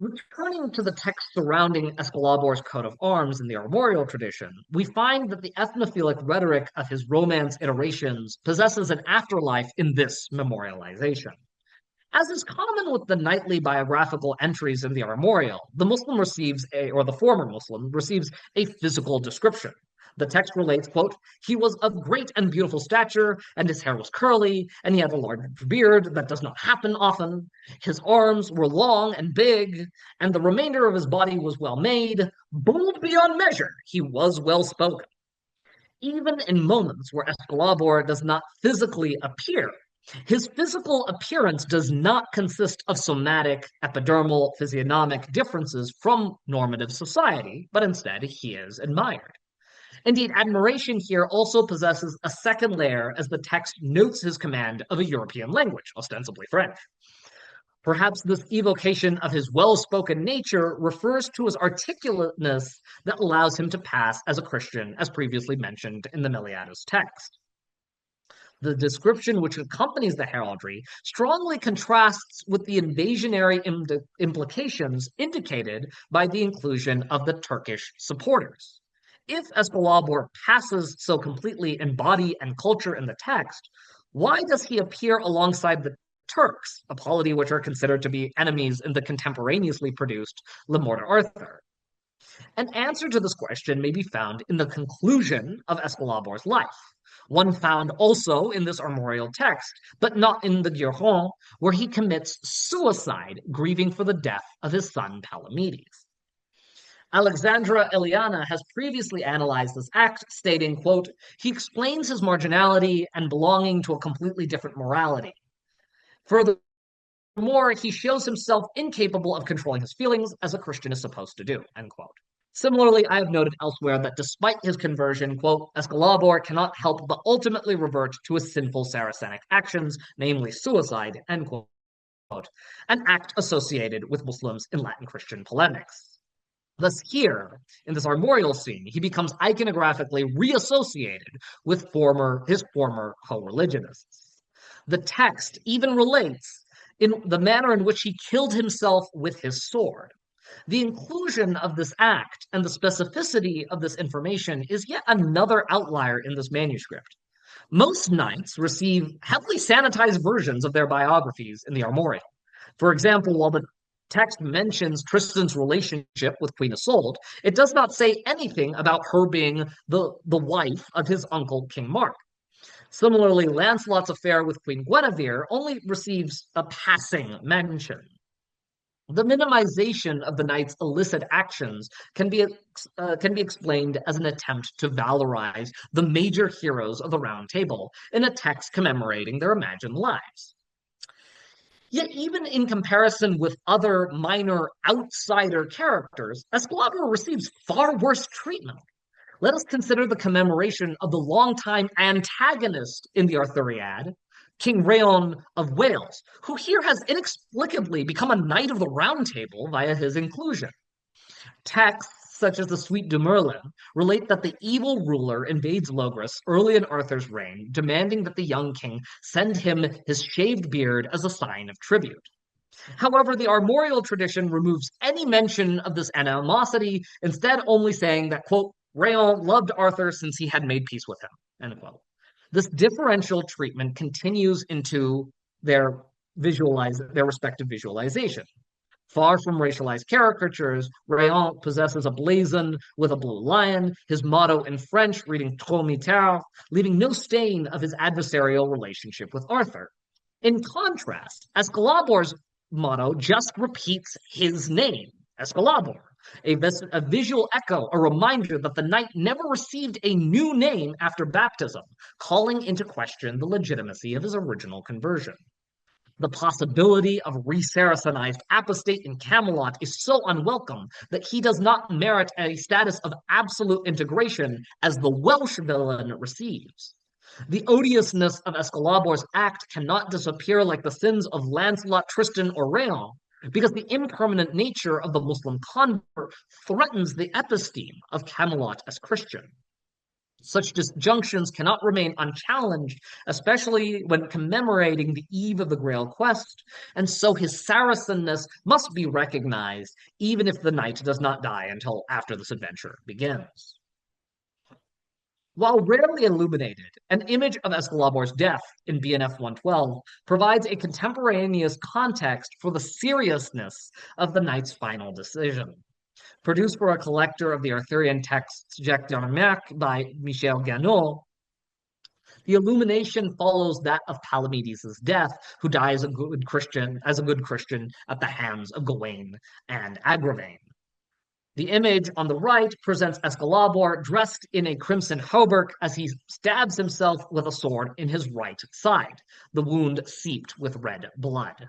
Returning to the text surrounding Esclabor's coat of arms in the armorial tradition, we find that the ethnophilic rhetoric of his Romance iterations possesses an afterlife in this memorialization. As is common with the knightly biographical entries in the armorial, the Muslim receives or the former Muslim receives a physical description. The text relates, quote, "He was of great and beautiful stature, and his hair was curly, and he had a large beard that does not happen often. His arms were long and big, and the remainder of his body was well made. Bold beyond measure, he was well spoken." Even in moments where Esclabor does not physically appear, his physical appearance does not consist of somatic, epidermal, physiognomic differences from normative society, but instead he is admired. Indeed, admiration here also possesses a second layer as the text notes his command of a European language, ostensibly French. Perhaps this evocation of his well-spoken nature refers to his articulateness that allows him to pass as a Christian, as previously mentioned in the Meliadus text. The description which accompanies the heraldry strongly contrasts with the invasionary implications indicated by the inclusion of the Turkish supporters. If Esclabor passes so completely in body and culture in the text, why does he appear alongside the Turks, a polity which are considered to be enemies in the contemporaneously produced Le Morte d'Arthur? An answer to this question may be found in the conclusion of Esclabor's life, one found also in this armorial text, but not in the Giron, where he commits suicide, grieving for the death of his son Palamedes. Alexandra Eliana has previously analyzed this act, stating, quote, "He explains his marginality and belonging to a completely different morality. Furthermore, he shows himself incapable of controlling his feelings as a Christian is supposed to do," end quote. Similarly, I have noted elsewhere that despite his conversion, quote, Esclabor cannot help but ultimately revert to his sinful Saracenic actions, namely suicide, end quote, an act associated with Muslims in Latin Christian polemics. Thus here, in this armorial scene, he becomes iconographically reassociated with his former co-religionists. The text even relates in the manner in which he killed himself with his sword. The inclusion of this act and the specificity of this information is yet another outlier in this manuscript. Most knights receive heavily sanitized versions of their biographies in the armorial. For example, while the text mentions Tristan's relationship with Queen Isolde, it does not say anything about her being the wife of his uncle, King Mark. Similarly, Lancelot's affair with Queen Guinevere only receives a passing mention. The minimization of the knight's illicit actions can be explained as an attempt to valorize the major heroes of the Round Table in a text commemorating their imagined lives. Yet even in comparison with other minor outsider characters, Esclabor receives far worse treatment. Let us consider the commemoration of the longtime antagonist in the Arthuriad, King Rhaon of Wales, who here has inexplicably become a knight of the Round Table via his inclusion. Texts such as the Suite de Merlin relate that the evil ruler invades Logres early in Arthur's reign, demanding that the young king send him his shaved beard as a sign of tribute. However, the armorial tradition removes any mention of this animosity, instead only saying that, quote, Rhaon loved Arthur since he had made peace with him, end quote. This differential treatment continues into their respective visualization. Far from racialized caricatures, Rayon possesses a blazon with a blue lion, his motto in French reading Trop mitard, leaving no stain of his adversarial relationship with Arthur. In contrast, Esclabor's motto just repeats his name, Esclabor, a visual echo, a reminder that the knight never received a new name after baptism, calling into question the legitimacy of his original conversion. The possibility of re-Saracenized apostate in Camelot is so unwelcome that he does not merit a status of absolute integration as the Welsh villain receives. The odiousness of Escalabor's act cannot disappear like the sins of Lancelot, Tristan, or Rayon, because the impermanent nature of the Muslim convert threatens the episteme of Camelot as Christian. Such disjunctions cannot remain unchallenged, especially when commemorating the eve of the Grail quest, and so his Saracenness must be recognized, even if the knight does not die until after this adventure begins. While rarely illuminated, an image of Escalabor's death in BNF 112 provides a contemporaneous context for the seriousness of the knight's final decision. Produced for a collector of the Arthurian texts Jacques d'Armac by Michel Ganot, the illumination follows that of Palamedes' death, who dies as a good Christian at the hands of Gawain and Agravain. The image on the right presents Escalabor dressed in a crimson hauberk as he stabs himself with a sword in his right side, the wound seeped with red blood.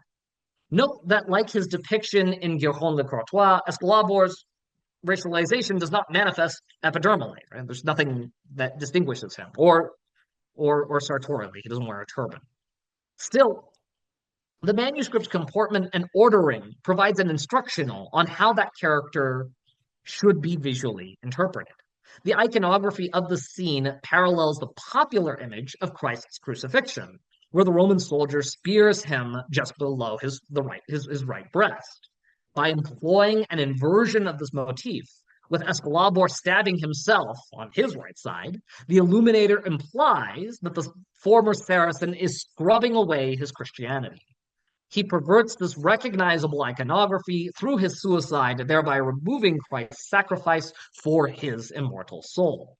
Note that, like his depiction in Giron le Courtois, Escalabor's racialization does not manifest epidermally. Right? There's nothing that distinguishes him, or sartorially. He doesn't wear a turban. Still, the manuscript's comportment and ordering provides an instructional on how that character should be visually interpreted. The iconography of the scene parallels the popular image of Christ's crucifixion, where the Roman soldier spears him just below his right breast. By employing an inversion of this motif, with Escalabor stabbing himself on his right side, the illuminator implies that the former Saracen is scrubbing away his Christianity. He perverts this recognizable iconography through his suicide, thereby removing Christ's sacrifice for his immortal soul.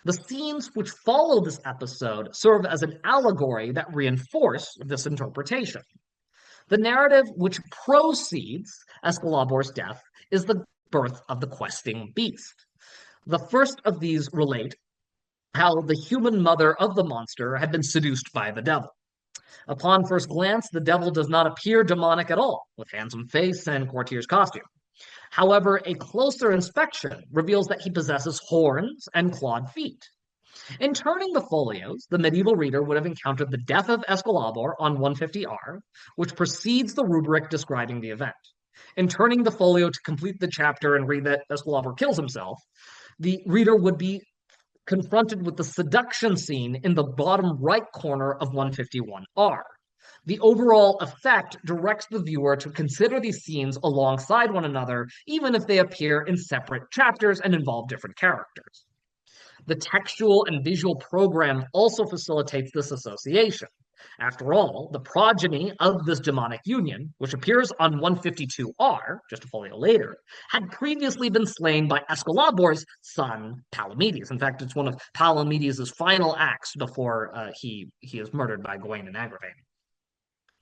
The scenes which follow this episode serve as an allegory that reinforce this interpretation. The narrative which precedes Escalabor's death is the birth of the questing beast. The first of these relate how the human mother of the monster had been seduced by the devil. Upon first glance, the devil does not appear demonic at all, with handsome face and courtier's costume. However, a closer inspection reveals that he possesses horns and clawed feet. In turning the folios, the medieval reader would have encountered the death of Escalabor on 150R, which precedes the rubric describing the event. In turning the folio to complete the chapter and read that Escalabor kills himself, the reader would be confronted with the seduction scene in the bottom right corner of 151R. The overall effect directs the viewer to consider these scenes alongside one another, even if they appear in separate chapters and involve different characters. The textual and visual program also facilitates this association. After all, the progeny of this demonic union, which appears on 152R, just a folio later, had previously been slain by Escalabor's son, Palamedes. In fact, it's one of Palamedes' final acts before he is murdered by Gawain and Agravain.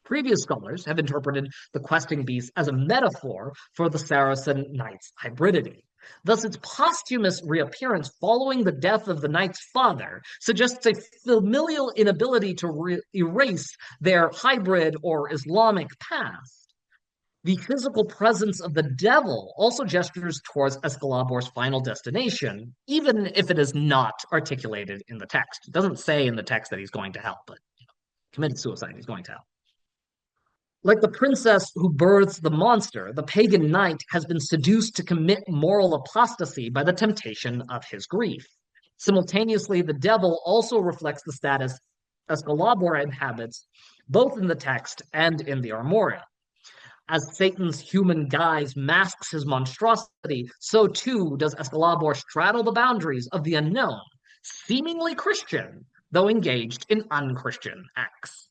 Previous scholars have interpreted the questing beast as a metaphor for the Saracen knight's hybridity. Thus, its posthumous reappearance following the death of the knight's father suggests a familial inability to erase their hybrid or Islamic past. The physical presence of the devil also gestures towards Escalabor's final destination, even if it is not articulated in the text. It doesn't say in the text that he's going to hell, but committed suicide, he's going to hell. Like the princess who births the monster, the pagan knight has been seduced to commit moral apostasy by the temptation of his grief. Simultaneously, the devil also reflects the status Escalabor inhabits, both in the text and in the Armoria. As Satan's human guise masks his monstrosity, so too does Escalabor straddle the boundaries of the unknown, seemingly Christian, though engaged in unchristian acts.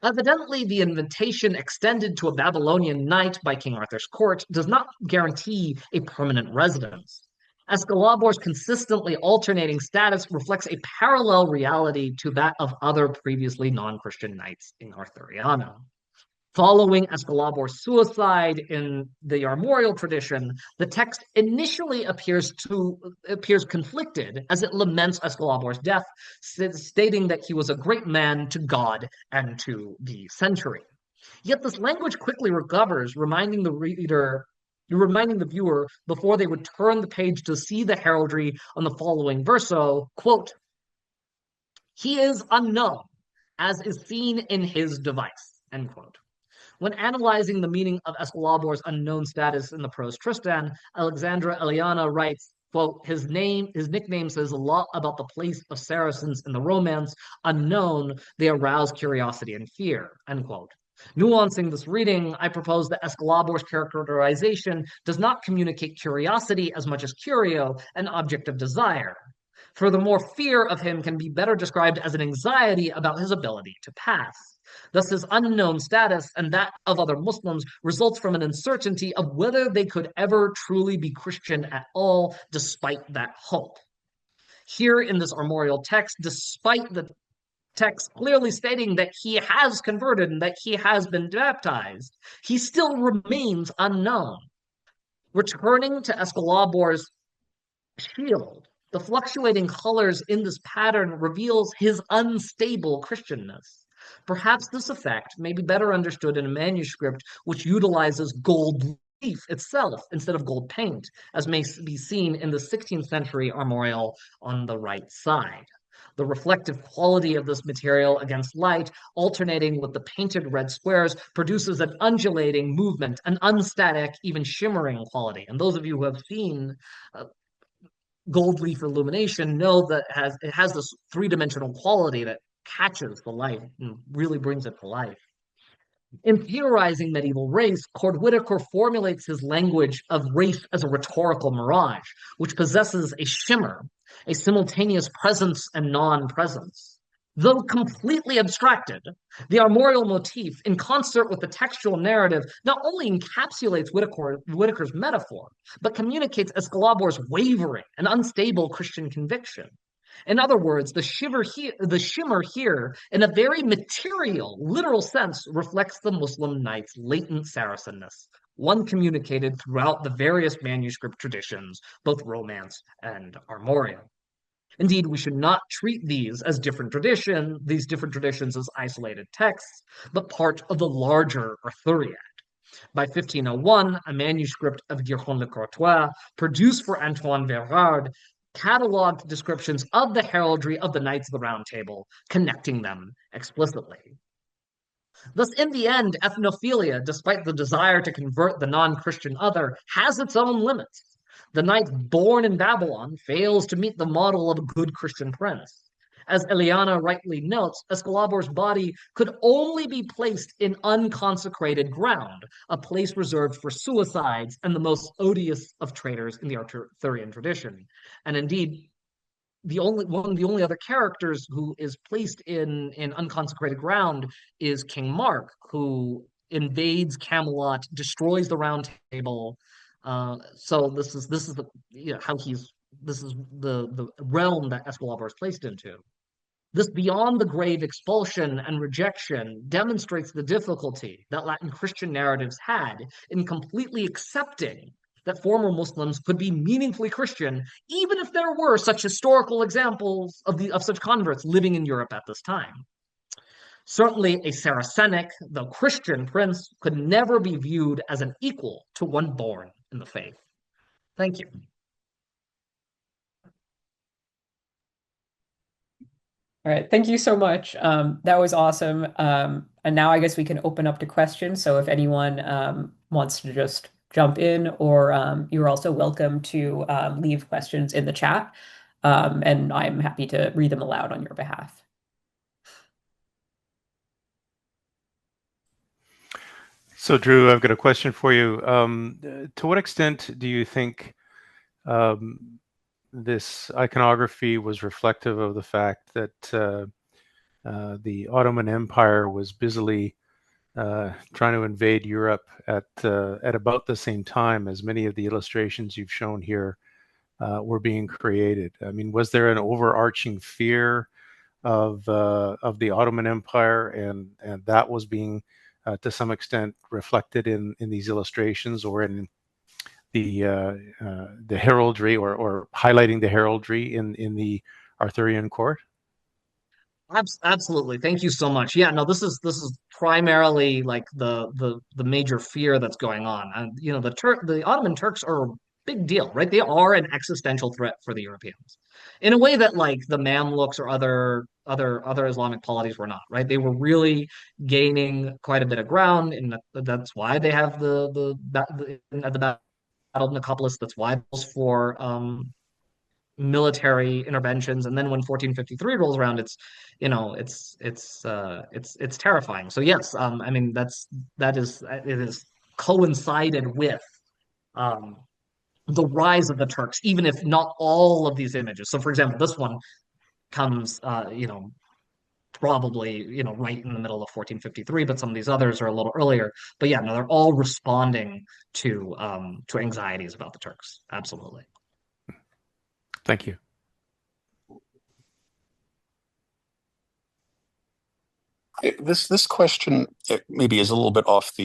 Evidently, the invitation extended to a Babylonian knight by King Arthur's court does not guarantee a permanent residence. Escalabor's consistently alternating status reflects a parallel reality to that of other previously non-Christian knights in Arthuriana. Following Escalabor's suicide in the armorial tradition, the text initially appears conflicted as it laments Escalabor's death, stating that he was a great man to God and to the century. Yet this language quickly recovers, reminding the viewer before they would turn the page to see the heraldry on the following verso, quote, "He is unknown, as is seen in his device," end quote. When analyzing the meaning of Escalabor's unknown status in the prose Tristan, Alexandra Eliana writes, quote, his nickname says a lot about the place of Saracens in the romance. Unknown, they arouse curiosity and fear, end quote. Nuancing this reading, I propose that Escalabor's characterization does not communicate curiosity as much as curio, an object of desire. Furthermore, fear of him can be better described as an anxiety about his ability to pass. Thus, his unknown status and that of other Muslims results from an uncertainty of whether they could ever truly be Christian at all, despite that hope. Here in this armorial text, despite the text clearly stating that he has converted and that he has been baptized, he still remains unknown. Returning to Escalabor's shield, the fluctuating colors in this pattern reveals his unstable Christianness. Perhaps this effect may be better understood in a manuscript which utilizes gold leaf itself instead of gold paint, as may be seen in the 16th century armorial on the right side. The reflective quality of this material against light, alternating with the painted red squares, produces an undulating movement, an unstatic, even shimmering quality. And those of you who have seen gold leaf illumination know that it has this three-dimensional quality that catches the light and really brings it to life. In theorizing medieval race, Cord Whitaker formulates his language of race as a rhetorical mirage, which possesses a shimmer, a simultaneous presence and non-presence. Though completely abstracted, the armorial motif, in concert with the textual narrative, not only encapsulates Whitaker's metaphor, but communicates Escalabor's wavering and unstable Christian conviction. In other words, the shimmer here, in a very material, literal sense, reflects the Muslim knight's latent Saracenness, one communicated throughout the various manuscript traditions, both Romance and armorial. Indeed, we should not treat these different traditions as isolated texts, but part of the larger Arthurian. By 1501, a manuscript of Girton le Courtois, produced for Antoine Verard, cataloged descriptions of the heraldry of the Knights of the Round Table, connecting them explicitly. Thus, in the end, ethnophilia, despite the desire to convert the non-Christian other, has its own limits. The knight born in Babylon fails to meet the model of a good Christian prince. As Eliana rightly notes, Escalabor's body could only be placed in unconsecrated ground, a place reserved for suicides and the most odious of traitors in the Arthurian tradition. And indeed, one of the only other characters who is placed in unconsecrated ground is King Mark, who invades Camelot, destroys the Round Table. So this is the this is the realm that Escalabor is placed into. This beyond the grave expulsion and rejection demonstrates the difficulty that Latin Christian narratives had in completely accepting that former Muslims could be meaningfully Christian, even if there were such historical examples of such converts living in Europe at this time. Certainly, a Saracenic, though Christian prince could never be viewed as an equal to one born in the faith. Thank you. All right, thank you so much. That was awesome. And now I guess we can open up to questions. So if anyone wants to just jump in, or you're also welcome to leave questions in the chat. And I'm happy to read them aloud on your behalf. So, Drew, I've got a question for you. To what extent do you think this iconography was reflective of the fact that the Ottoman Empire was busily trying to invade Europe at about the same time as many of the illustrations you've shown here were being created. I mean, was there an overarching fear of the Ottoman Empire, and that was being to some extent reflected in these illustrations or in the heraldry or highlighting the heraldry in the Arthurian court? Absolutely. Thank you so much. Yeah, no, this is primarily like the major fear that's going on. And the Ottoman Turks are a big deal, right? They are an existential threat for the Europeans. In a way that like the Mamluks or other Islamic polities were not, right? They were really gaining quite a bit of ground, and that's why they have the Battle of Nicopolis. That's why it was for military interventions. And then when 1453 rolls around, it's terrifying. So yes, I mean it is coincided with um the rise of the Turks, even if not all of these images. So for example, this one comes probably right in the middle of 1453, but some of these others are a little earlier. But yeah, no, they're all responding to anxieties about the Turks. Absolutely. Thank you. This question maybe is a little bit off a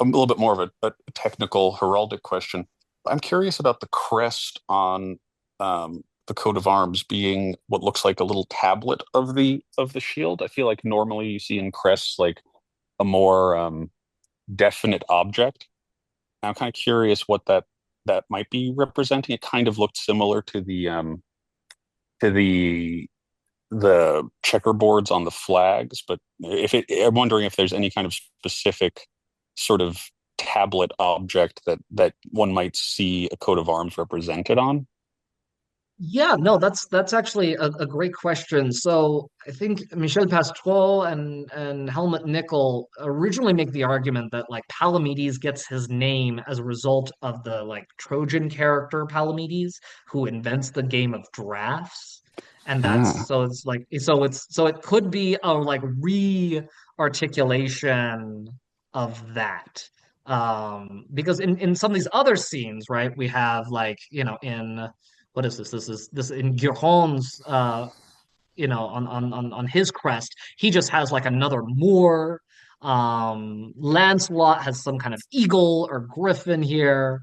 little bit more of a technical heraldic question. I'm curious about the crest on the coat of arms being what looks like a little tablet of the shield. I feel like normally you see in crests like a more definite object. I'm kind of curious what that might be representing. It kind of looked similar to to the the checkerboards on the flags, but I'm wondering if there's any kind of specific sort of tablet object that one might see a coat of arms represented on. Yeah, no, that's actually a great question. So I think Michel Pastreau and Helmut Nickel originally make the argument that like Palamedes gets his name as a result of the like Trojan character Palamedes, who invents the game of drafts. And Ah. so it could be a like re-articulation of that. Because in some of these other scenes, right, we have like, in what is this? This in Giron's on his crest, he just has like another Moor. Lancelot has some kind of eagle or griffin here.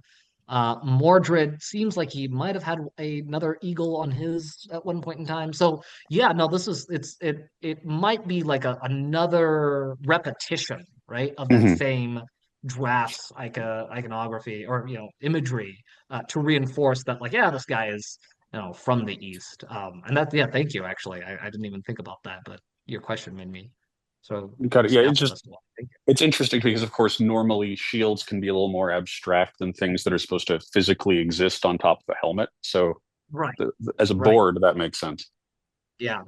Mordred seems like he might have had another eagle on his at one point in time. So yeah, no, it might be like another repetition, right, of that Mhm. same drafts iconography or imagery to reinforce that like yeah, this guy is from the East. And that, yeah, thank you. Actually, I didn't even think about that, but your question made me so Got it. Yeah, skeptical as to why. Thank you. it's interesting because of course normally shields can be a little more abstract than things that are supposed to physically exist on top of a helmet. So Right, as a right. board, that makes sense. Yeah.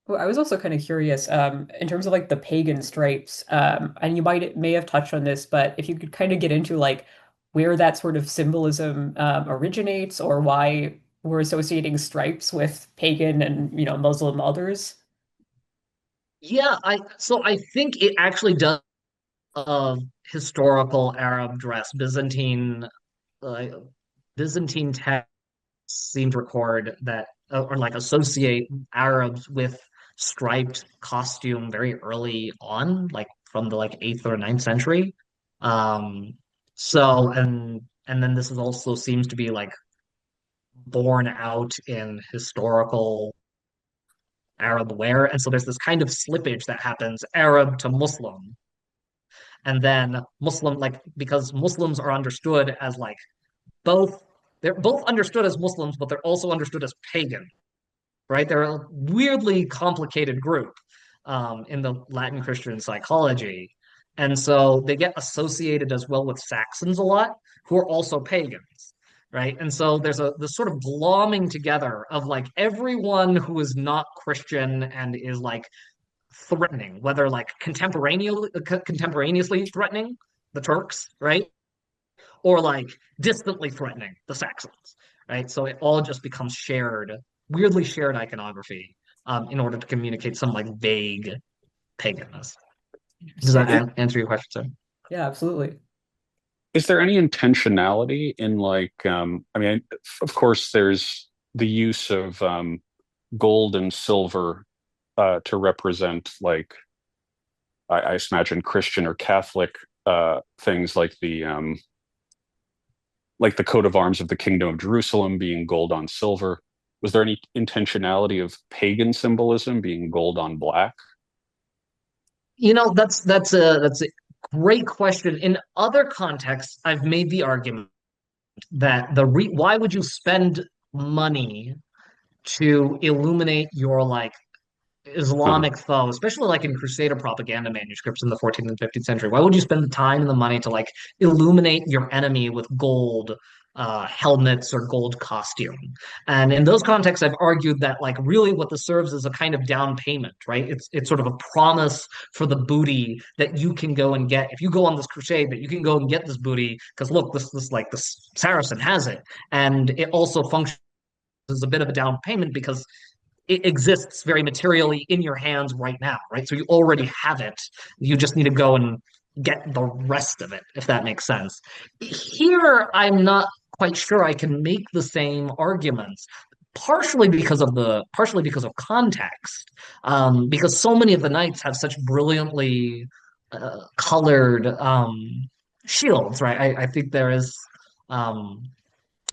Well, I was also kind of curious, in terms of like the pagan stripes, and you may have touched on this, but if you could kind of get into like where that sort of symbolism originates, or why we're associating stripes with pagan and Muslim others. Yeah, I think it actually does historical Arab dress. Uh, Byzantine texts seem to record that or like associate Arabs with striped costume very early on, like from the like 8th or ninth century. Um, and then this is also seems to be like borne out in historical Arab wear. And so there's this kind of slippage that happens Arab to Muslim. And then Muslim, like, because Muslims are understood as like both, they're both understood as Muslims, but they're also understood as pagan, right? They're a weirdly complicated group in the Latin Christian psychology. And so they get associated as well with Saxons a lot, who are also pagans, right? And so there's this sort of glomming together of like everyone who is not Christian and is like threatening, whether like contemporaneously threatening, the Turks, right? Or like distantly threatening, the Saxons, right? So it all just becomes shared, weirdly shared iconography in order to communicate some like vague paganness. Does that Interesting. answer your question, sir? Yeah, absolutely. Is there any intentionality in like, I mean, of course, there's the use of gold and silver to represent like, I imagine Christian or Catholic things like the coat of arms of the Kingdom of Jerusalem being gold on silver. Was there any intentionality of pagan symbolism being gold on black? You know, that's a great question. In other contexts, I've made the argument that why would you spend money to illuminate your like Uh-huh. Islamic foe, especially like in Crusader propaganda manuscripts in the 14th and 15th century? Why would you spend the time and the money to like illuminate your enemy with gold helmets or gold costume? And in those contexts, I've argued that like really what this serves as a kind of down payment, right? It's sort of a promise for the booty that you can go and get if you go on this crusade, that you can go and get this booty because look, this like this Saracen has it, and it also functions as a bit of a down payment because it exists very materially in your hands right now, right? So you already have it. You just need to go and get the rest of it, if that makes sense. Here, I'm not quite sure I can make the same arguments. Partially because of context, because so many of the knights have such brilliantly colored shields, right? I think there is I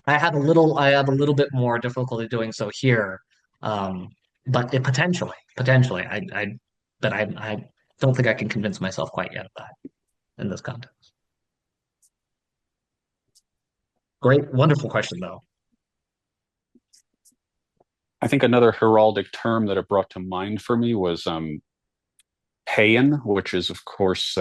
have a little bit more difficulty doing so here. Um, but it potentially, I don't think I can convince myself quite yet of that in this context. Great, wonderful question though. I think another heraldic term that it brought to mind for me was paean, which is, of course,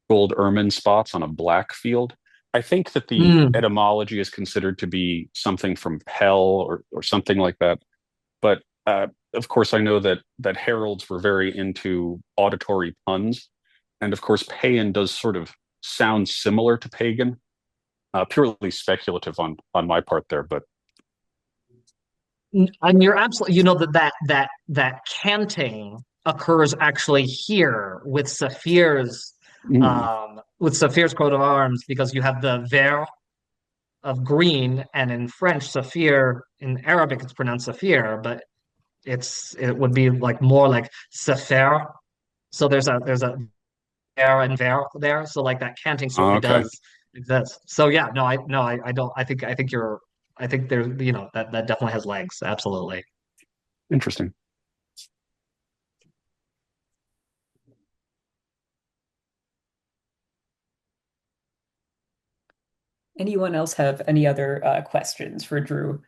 gold ermine spots on a black field. I think that the Hmm. etymology is considered to be something from Pell or something like that. But of course, I know that heralds were very into auditory puns, and of course, paean does sort of sound similar to pagan. Purely speculative on my part there, but And you're absolutely, you know that canting occurs actually here mm, with Saphir's coat of arms because you have the vert of green, and in French, Saphir, in Arabic, it's pronounced Saphir, but it would be like more like Saphir. So there's a there and there there. So like that canting certainly okay, does exist. So yeah, I don't I think you're I think there's that definitely has legs. Absolutely. interesting. Anyone else have any other questions for Drew?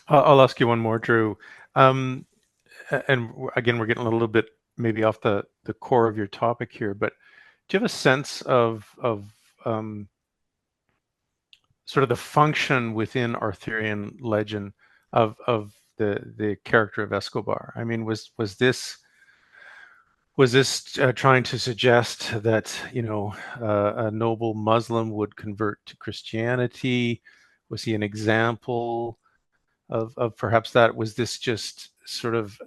I'll ask you one more, Drew. Um, and again, we're getting a little bit maybe off the core of your topic here, but do you have a sense of sort of the function within Arthurian legend of the character of Escobar? I mean, was this trying to suggest that a noble Muslim would convert to Christianity? Was he an example of perhaps that? Was this just sort of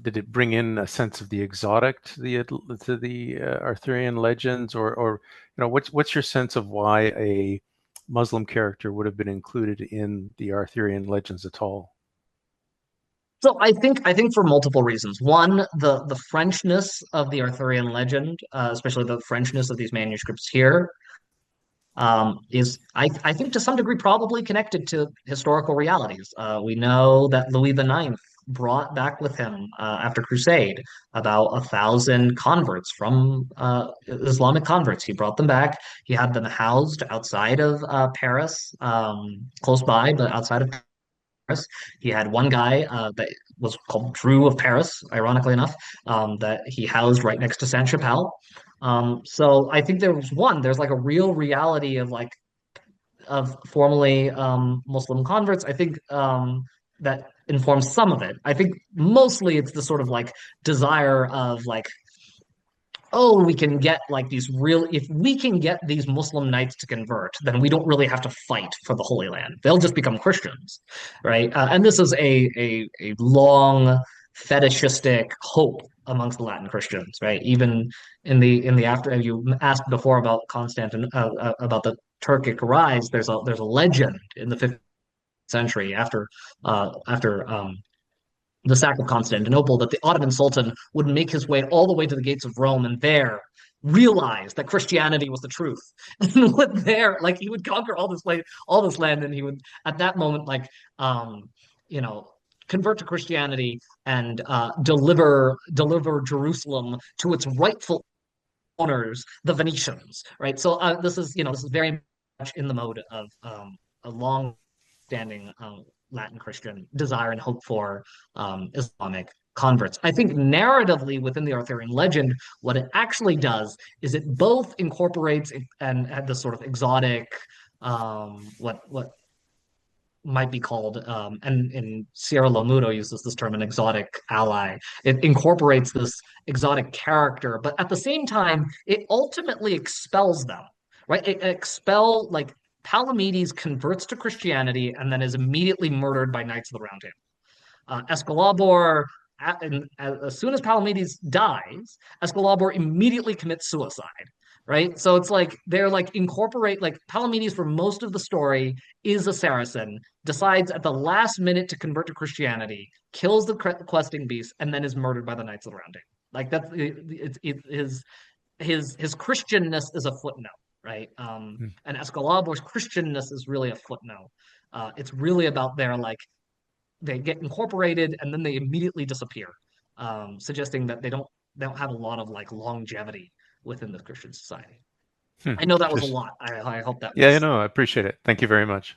did it bring in a sense of the exotic to the Arthurian legends, or what's your sense of why a Muslim character would have been included in the Arthurian legends at all? So I think for multiple reasons. One, the Frenchness of the Arthurian legend, especially the Frenchness of these manuscripts here, is I think to some degree probably connected to historical realities. We know that Louis IX brought back with him after Crusade about 1,000 converts from Islamic converts. He brought them back. He had them housed outside of Paris, close by, but outside of Paris. He had one guy that was called Drew of Paris, ironically enough, that he housed right next to Saint-Chapelle. So I think there's like a real reality of like of formerly Muslim converts. I think that informs some of it. I think mostly it's the sort of like desire of like, oh, we can get like these real, if we can get these Muslim knights to convert, then we don't really have to fight for the Holy Land. They'll just become Christians, right? And this is a long fetishistic hope amongst the Latin Christians, right? Even in the after, you asked before about Constantine, about the Turkic rise. There's a legend in the 15th century after the sack of Constantinople that the Ottoman Sultan would make his way all the way to the gates of Rome and there realize that Christianity was the truth. And would there, like he would conquer all this land, and he would at that moment, like you know, convert to Christianity and deliver Jerusalem to its rightful owners, the Venetians, right? So this is very much in the mode of a long standing Latin Christian desire and hope for Islamic converts. I think narratively within the Arthurian legend, what it actually does is it both incorporates and had this sort of exotic, what might be called, and Sierra Lomuto uses this term, an exotic ally. It incorporates this exotic character, but at the same time, it ultimately expels them, right? Like Palamedes converts to Christianity and then is immediately murdered by Knights of the Round Table. Escalabor, as soon as Palamedes dies, Escalabor immediately commits suicide, right? So it's like they're like incorporate like Palamedes for most of the story is a Saracen, decides at the last minute to convert to Christianity, kills the questing beast, and then is murdered by the Knights of the Round Table. Like his Christianness is a footnote, right? And Escalabor's Christianness is really a footnote. It's really about their like they get incorporated and then they immediately disappear, suggesting that they don't have a lot of like longevity within the Christian society. I know that was a lot. I hope that Yeah, was. I appreciate it. Thank you very much.